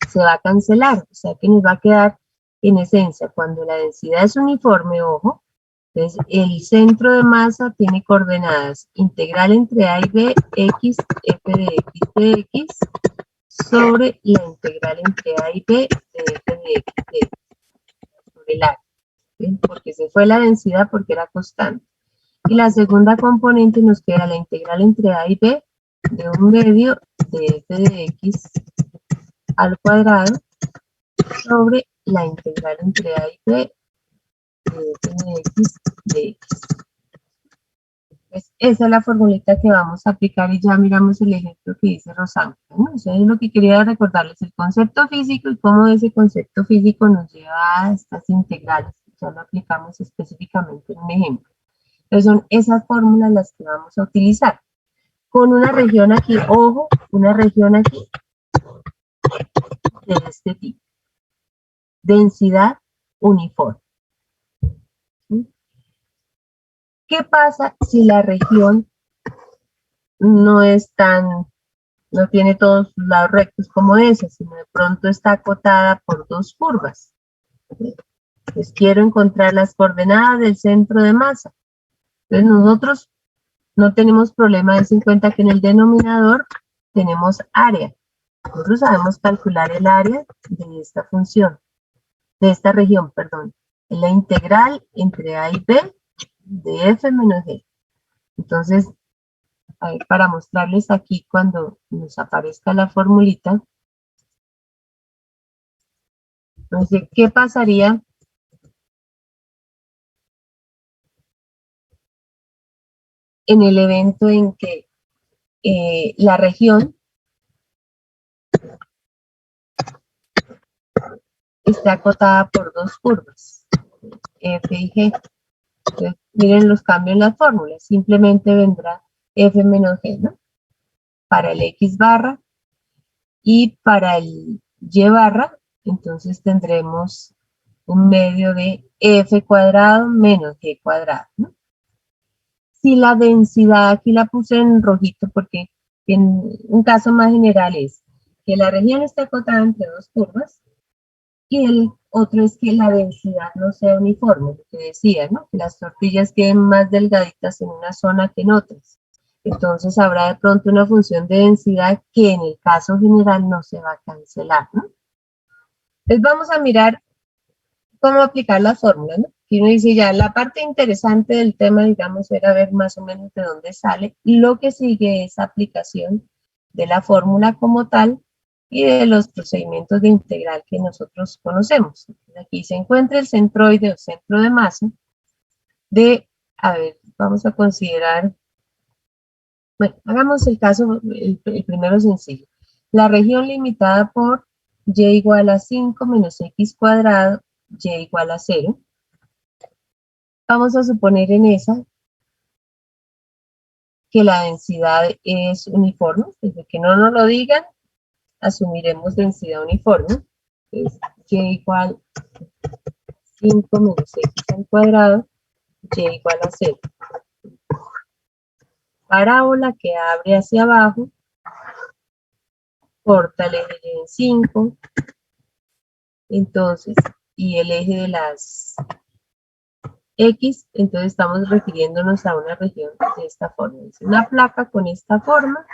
se va a cancelar. O sea que nos va a quedar en esencia, cuando la densidad es uniforme, ojo, entonces el centro de masa tiene coordenadas integral entre a y b, x, f de x sobre la integral entre a y b de f de x sobre el área, ¿sí?, porque se fue la densidad porque era constante. Y la segunda componente nos queda la integral entre a y b de un medio de f de x al cuadrado sobre la integral entre a y b de f de x de x. Pues esa es la formulita que vamos a aplicar y ya miramos el ejemplo que dice Rosángela, ¿no? Entonces lo que quería recordarles el concepto físico y cómo ese concepto físico nos lleva a estas integrales. Ya lo aplicamos específicamente en un ejemplo. Entonces son esas fórmulas las que vamos a utilizar. Con una región aquí, ojo, una región aquí de este tipo. Densidad uniforme. ¿Sí? ¿Qué pasa si la región no es no tiene todos los lados rectos como esa, sino de pronto está acotada por dos curvas? Pues quiero encontrar las coordenadas del centro de masa. Entonces nosotros no tenemos problema de 50 que en el denominador tenemos área. Nosotros sabemos calcular el área de esta función, de esta región, perdón. Es la integral entre A y B de f menos g. Entonces, para mostrarles aquí cuando nos aparezca la formulita, entonces, ¿qué pasaría en el evento en que la región está acotada por dos curvas, f y g? Entonces, miren los cambios en las fórmulas, simplemente vendrá f menos g, ¿no? Para el x barra y para el y barra, entonces tendremos un medio de f cuadrado menos g cuadrado, ¿no? Si la densidad, aquí la puse en rojito porque en un caso más general es que la región está acotada entre dos curvas y el otro es que la densidad no sea uniforme, lo que decía, ¿no? Que las tortillas queden más delgaditas en una zona que en otras. Entonces habrá de pronto una función de densidad que en el caso general no se va a cancelar, ¿no? Entonces vamos a mirar cómo aplicar la fórmula, ¿no? Y uno dice ya, la parte interesante del tema, digamos, era ver más o menos de dónde sale. Lo que sigue es aplicación de la fórmula como tal y de los procedimientos de integral que nosotros conocemos. Aquí se encuentra el centroide o centro de masa de, a ver, vamos a considerar, bueno, hagamos el caso, el primero sencillo. La región limitada por y igual a 5 menos x cuadrado, y igual a 0. Vamos a suponer en esa que la densidad es uniforme. Desde que no nos lo digan, asumiremos densidad uniforme. Es y igual a 5 menos x al cuadrado, y igual a 0. Parábola que abre hacia abajo, corta el eje en 5, entonces, y el eje de las X, entonces estamos refiriéndonos a una región de esta forma. Es una placa con esta forma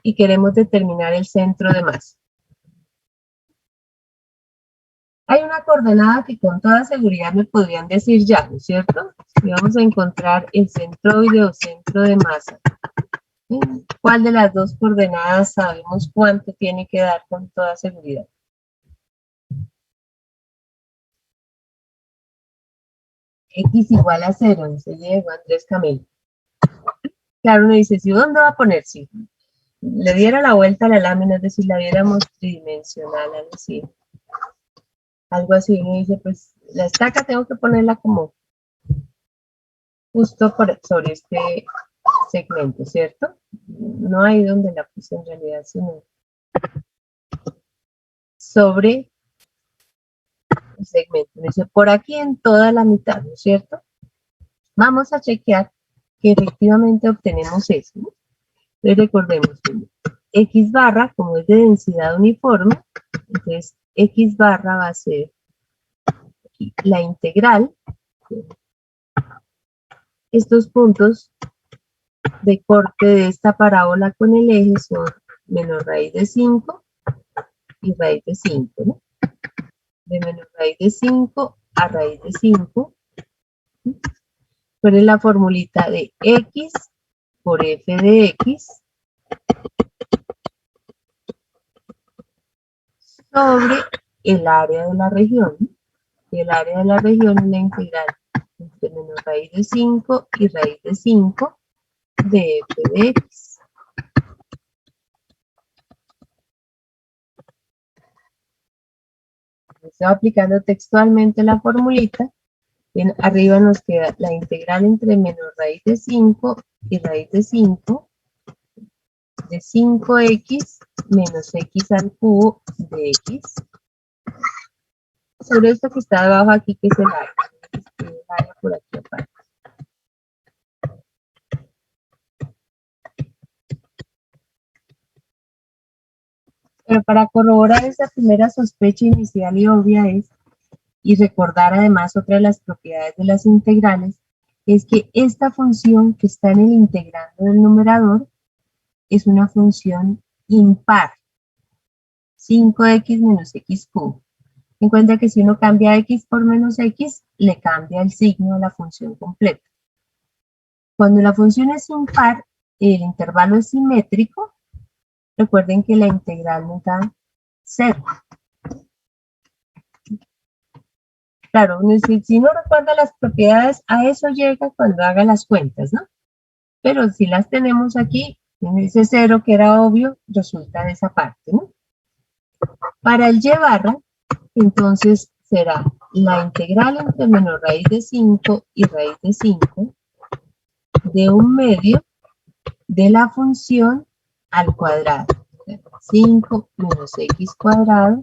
y queremos determinar el centro de masa. Hay una coordenada que con toda seguridad me podrían decir ya, ¿no es cierto? Y vamos a encontrar el centroide o centro de masa. ¿Cuál de las dos coordenadas sabemos cuánto tiene que dar con toda seguridad? X igual a 0, dice Diego Andrés Camilo. Claro, uno dice, ¿sí dónde va a poner? Si le diera la vuelta a la lámina, es decir, la viéramos tridimensional, algo así. Algo así, uno dice, pues la estaca tengo que ponerla como justo sobre este segmento, ¿cierto? No hay donde la puse en realidad, sino sobre el segmento. Me dice, por aquí en toda la mitad, ¿no es cierto? Vamos a chequear que efectivamente obtenemos eso, ¿no? Entonces recordemos, X barra, como es de densidad uniforme, entonces X barra va a ser aquí, la integral. Estos puntos de corte de esta parábola con el eje son menos raíz de 5 y raíz de 5, ¿no? De menos raíz de 5 a raíz de 5. ¿Cuál es la formulita de X por f de X sobre el área de la región? Y el área de la región es la integral entre menos raíz de 5 y raíz de 5 de f de x. Estoy aplicando textualmente la formulita. Arriba nos queda la integral entre menos raíz de 5 y raíz de 5 de 5x menos x al cubo de x sobre esto que está debajo aquí, que es el área. El área por aquí aparte. Pero para corroborar esa primera sospecha inicial y obvia y recordar además otra de las propiedades de las integrales, es que esta función que está en el integrando del numerador es una función impar. 5x menos x cubo. En cuenta que si uno cambia x por menos x, le cambia el signo a la función completa. Cuando la función es impar, el intervalo es simétrico. Recuerden que la integral nos da 0. Claro, si no recuerda las propiedades, a eso llega cuando haga las cuentas, ¿no? Pero si las tenemos aquí, en ese 0 que era obvio, resulta de esa parte, ¿no? Para el y barra, entonces será la integral entre menos raíz de 5 y raíz de 5 de 1/2 de la función al cuadrado. 5 menos x cuadrado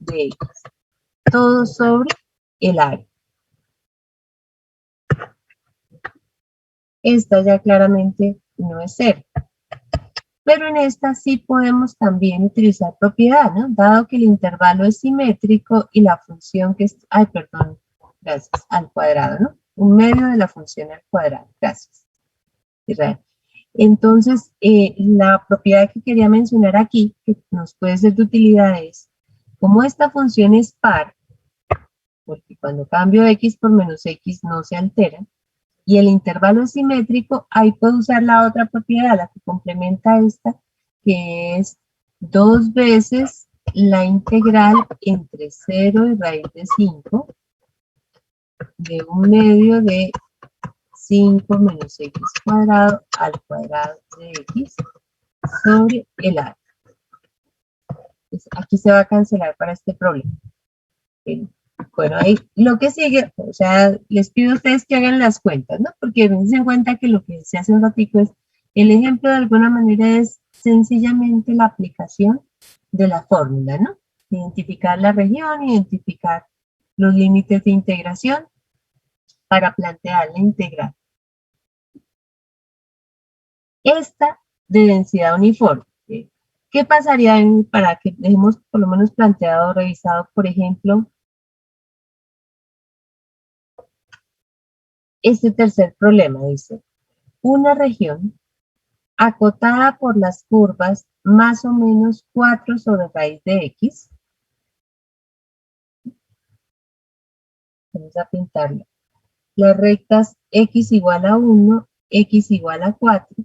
de x. Todo sobre el área. Esta ya claramente no es 0. Pero en esta sí podemos también utilizar propiedad, ¿no? Dado que el intervalo es simétrico y la función que es, gracias, al cuadrado, ¿no? 1/2 de la función al cuadrado, gracias. Israel. Entonces, la propiedad que quería mencionar aquí, que nos puede ser de utilidad es, como esta función es par, porque cuando cambio x por menos x no se altera, y el intervalo es simétrico, ahí puedo usar la otra propiedad, la que complementa esta, que es 2 veces la integral entre 0 y raíz de 5 de 1/2 de 5 menos x cuadrado al cuadrado de x sobre el área. Entonces, aquí se va a cancelar para este problema. Bueno, ahí lo que sigue, o sea, les pido a ustedes que hagan las cuentas, ¿no? Porque dense en cuenta que lo que se hace un ratico es, el ejemplo de alguna manera es sencillamente la aplicación de la fórmula, ¿no? Identificar la región, identificar los límites de integración para plantear la integral. Esta de densidad uniforme. ¿Qué pasaría para que dejemos por lo menos planteado, revisado, por ejemplo, este tercer problema? Dice, una región acotada por las curvas más o menos 4 sobre raíz de x. Vamos a pintarlo. Las rectas x igual a 1, x igual a 4.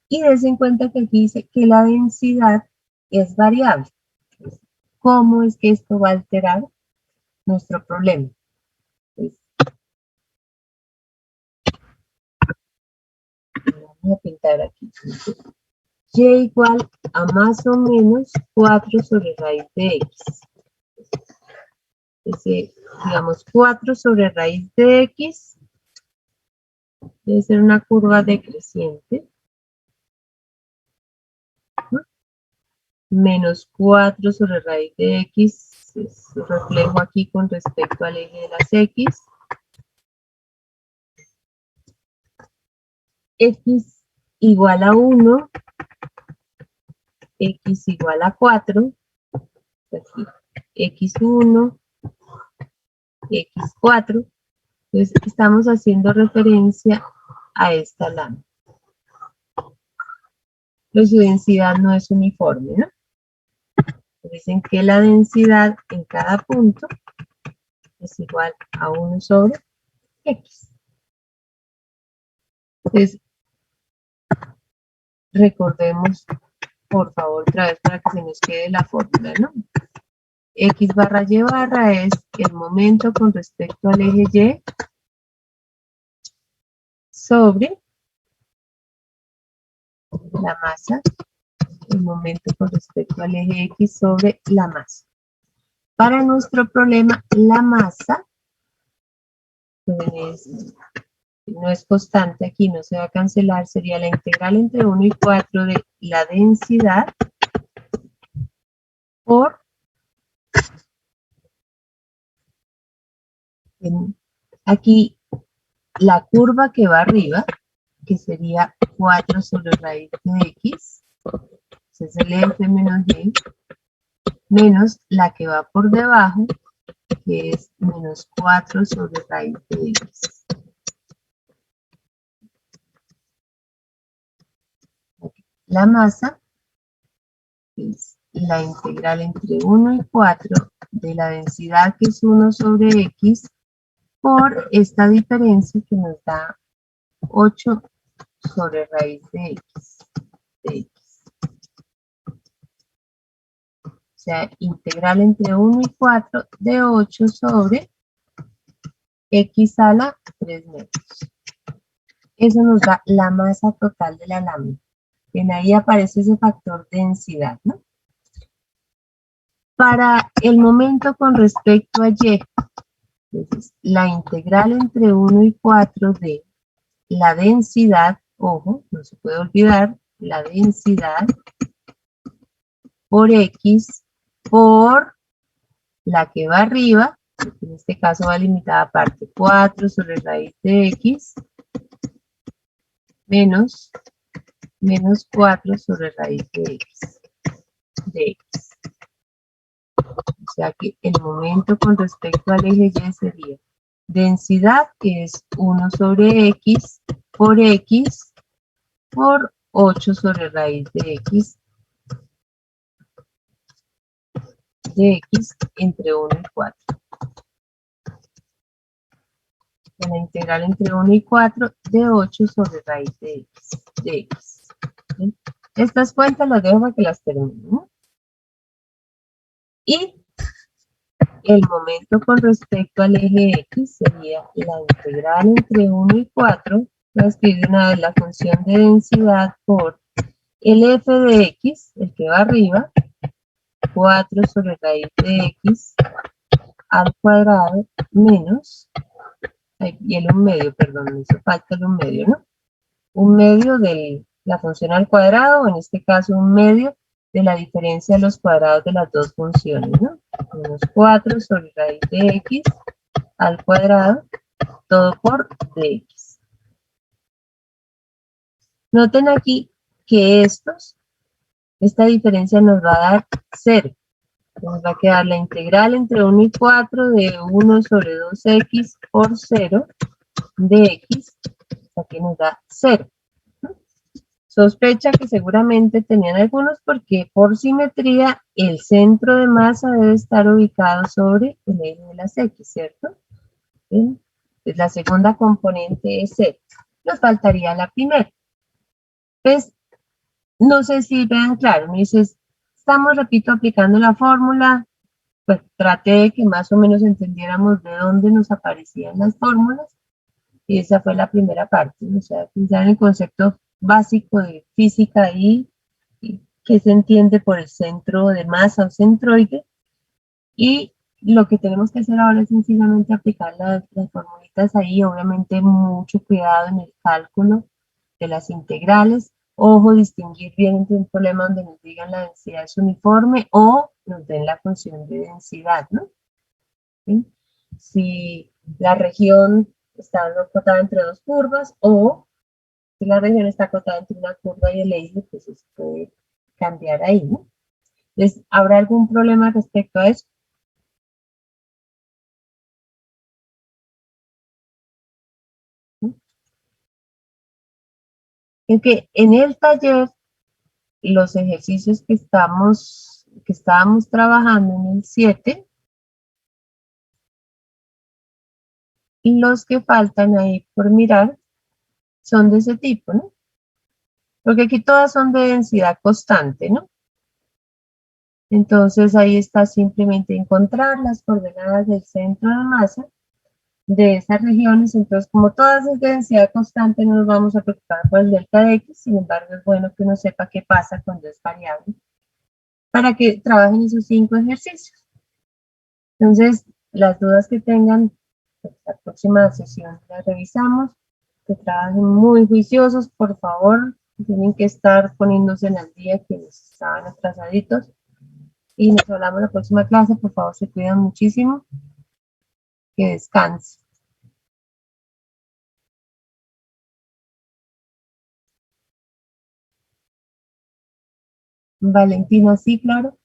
Y des en cuenta que aquí dice que la densidad es variable. ¿Cómo es que esto va a alterar nuestro problema? Vamos a pintar aquí. Y igual a más o menos 4 sobre raíz de x. Digamos 4 sobre raíz de x debe ser una curva decreciente. Menos 4 sobre raíz de x, es su reflejo aquí con respecto al eje de las x. X igual a 1, x igual a 4, aquí, x1, x4. Entonces estamos haciendo referencia a esta lámina. Pero su densidad no es uniforme, ¿no? Dicen que la densidad en cada punto es igual a 1 sobre x. Entonces, recordemos, por favor, otra vez para que se nos quede la fórmula, ¿no? X barra Y barra es el momento con respecto al eje Y sobre la masa, el momento con respecto al eje X sobre la masa. Para nuestro problema, la masa pues, no es constante, aquí no se va a cancelar, sería la integral entre 1 y 4 de la densidad por aquí la curva que va arriba, que sería 4 sobre raíz de X, ese es el F menos G, menos la que va por debajo, que es menos 4 sobre raíz de X. La masa es la integral entre 1 y 4 de la densidad, que es 1 sobre X, por esta diferencia que nos da 8 sobre raíz de X. O sea, integral entre 1 y 4 de 8 sobre X a la 3 metros. Eso nos da la masa total de la lámina. En ahí aparece ese factor densidad, ¿no? Para el momento con respecto a Y, entonces, la integral entre 1 y 4 de la densidad, ojo, no se puede olvidar, la densidad por X por la que va arriba, en este caso va limitada a parte 4 sobre raíz de X, menos 4 sobre raíz de X. O sea que el momento con respecto al eje Y sería densidad, que es 1 sobre X por 8 sobre raíz de X entre 1 y 4. La integral entre 1 y 4 de 8 sobre raíz de X. ¿Sí? Estas cuentas las dejo para que las terminen, ¿no? Y el momento con respecto al eje X sería la integral entre 1 y 4. Voy a escribir una vez la función de densidad por el f de X, el que va arriba, 4 sobre raíz de X al cuadrado menos, y el 1 medio, perdón, me hizo falta el 1 medio, ¿no? 1 medio de la función al cuadrado, o en este caso 1 medio de la diferencia de los cuadrados de las dos funciones, ¿no? Menos 4 sobre raíz de X al cuadrado, todo por dx. Noten aquí que esta diferencia nos va a dar 0. Nos va a quedar la integral entre 1 y 4 de 1 sobre 2x por 0 de x, o sea que nos da 0. Sospecha que seguramente tenían algunos porque por simetría el centro de masa debe estar ubicado sobre el eje de las x, ¿cierto? ¿Bien? Entonces la segunda componente es 0. Nos faltaría la primera. Pues no sé si vean claro, me dices, estamos, repito, aplicando la fórmula, pues traté de que más o menos entendiéramos de dónde nos aparecían las fórmulas, y esa fue la primera parte, o sea, pensar en el concepto básico de física y qué se entiende por el centro de masa o centroide, y lo que tenemos que hacer ahora es sencillamente aplicar las formulitas ahí, obviamente mucho cuidado en el cálculo de las integrales. Ojo, distinguir bien entre un problema donde nos digan la densidad es uniforme o nos den la función de densidad, ¿no? ¿Sí? Si la región está acotada entre dos curvas o si la región está acotada entre una curva y el eje, pues eso puede cambiar ahí, ¿no? Entonces, ¿habrá algún problema respecto a eso? Es que en el taller, los ejercicios que estábamos trabajando en el 7, y los que faltan ahí por mirar son de ese tipo, ¿no? Porque aquí todas son de densidad constante, ¿no? Entonces ahí está simplemente encontrar las coordenadas del centro de masa de esas regiones. Entonces, como todas es de densidad constante, no nos vamos a preocupar por el delta de X. Sin embargo, es bueno que uno sepa qué pasa cuando es variable, para que trabajen esos 5 ejercicios. Entonces, las dudas que tengan, pues, la próxima sesión las revisamos. Que trabajen muy juiciosos, por favor. Tienen que estar poniéndose en el día, quienes estaban atrasaditos. Y nos hablamos la próxima clase. Por favor, se cuidan muchísimo. Que descansen. Valentina, sí, claro.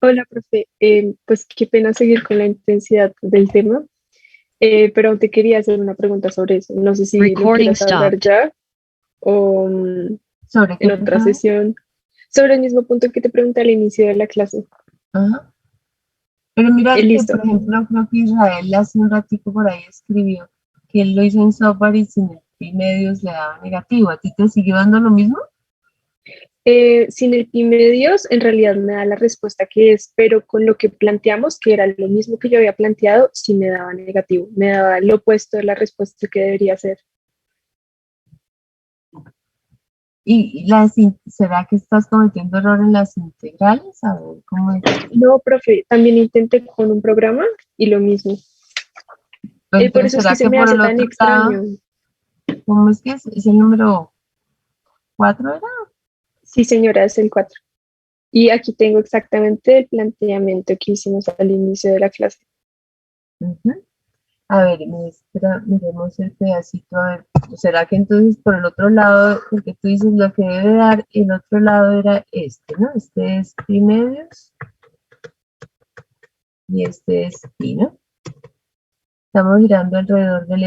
Hola, profe. Pues qué pena seguir con la intensidad del tema, pero aún te quería hacer una pregunta sobre eso. No sé si lo Recording quieras hablar stopped. ya o ¿Sobre qué en otra punto? sesión. Sobre el mismo punto que te pregunté al inicio de la clase. Ajá. Pero mira que, Listo. por ejemplo, creo que Israel hace un ratico por ahí escribió que él lo hizo en software y sin el pi medios le daba negativo. ¿A ti te siguió dando lo mismo? Sin el pi medios, en realidad me da la respuesta que es, pero con lo que planteamos, que era lo mismo que yo había planteado, sí me daba negativo. Me daba lo opuesto de la respuesta que debería ser. ¿Y será que estás cometiendo error en las integrales? A ver, ¿cómo es? No, profe, también intenté con un programa y lo mismo. Por Entonces, eso es que ¿será se que me por hace el tan otro lado, extraño. cómo es que es el número 4, era? Sí, señora, es el 4. Y aquí tengo exactamente el planteamiento que hicimos al inicio de la clase. Ujú. A ver, espera, miremos el pedacito, a ver, ¿será que entonces por el otro lado, porque tú dices lo que debe dar, el otro lado era este, ¿no? Este es pi medios y este es pi, ¿no? Estamos girando alrededor del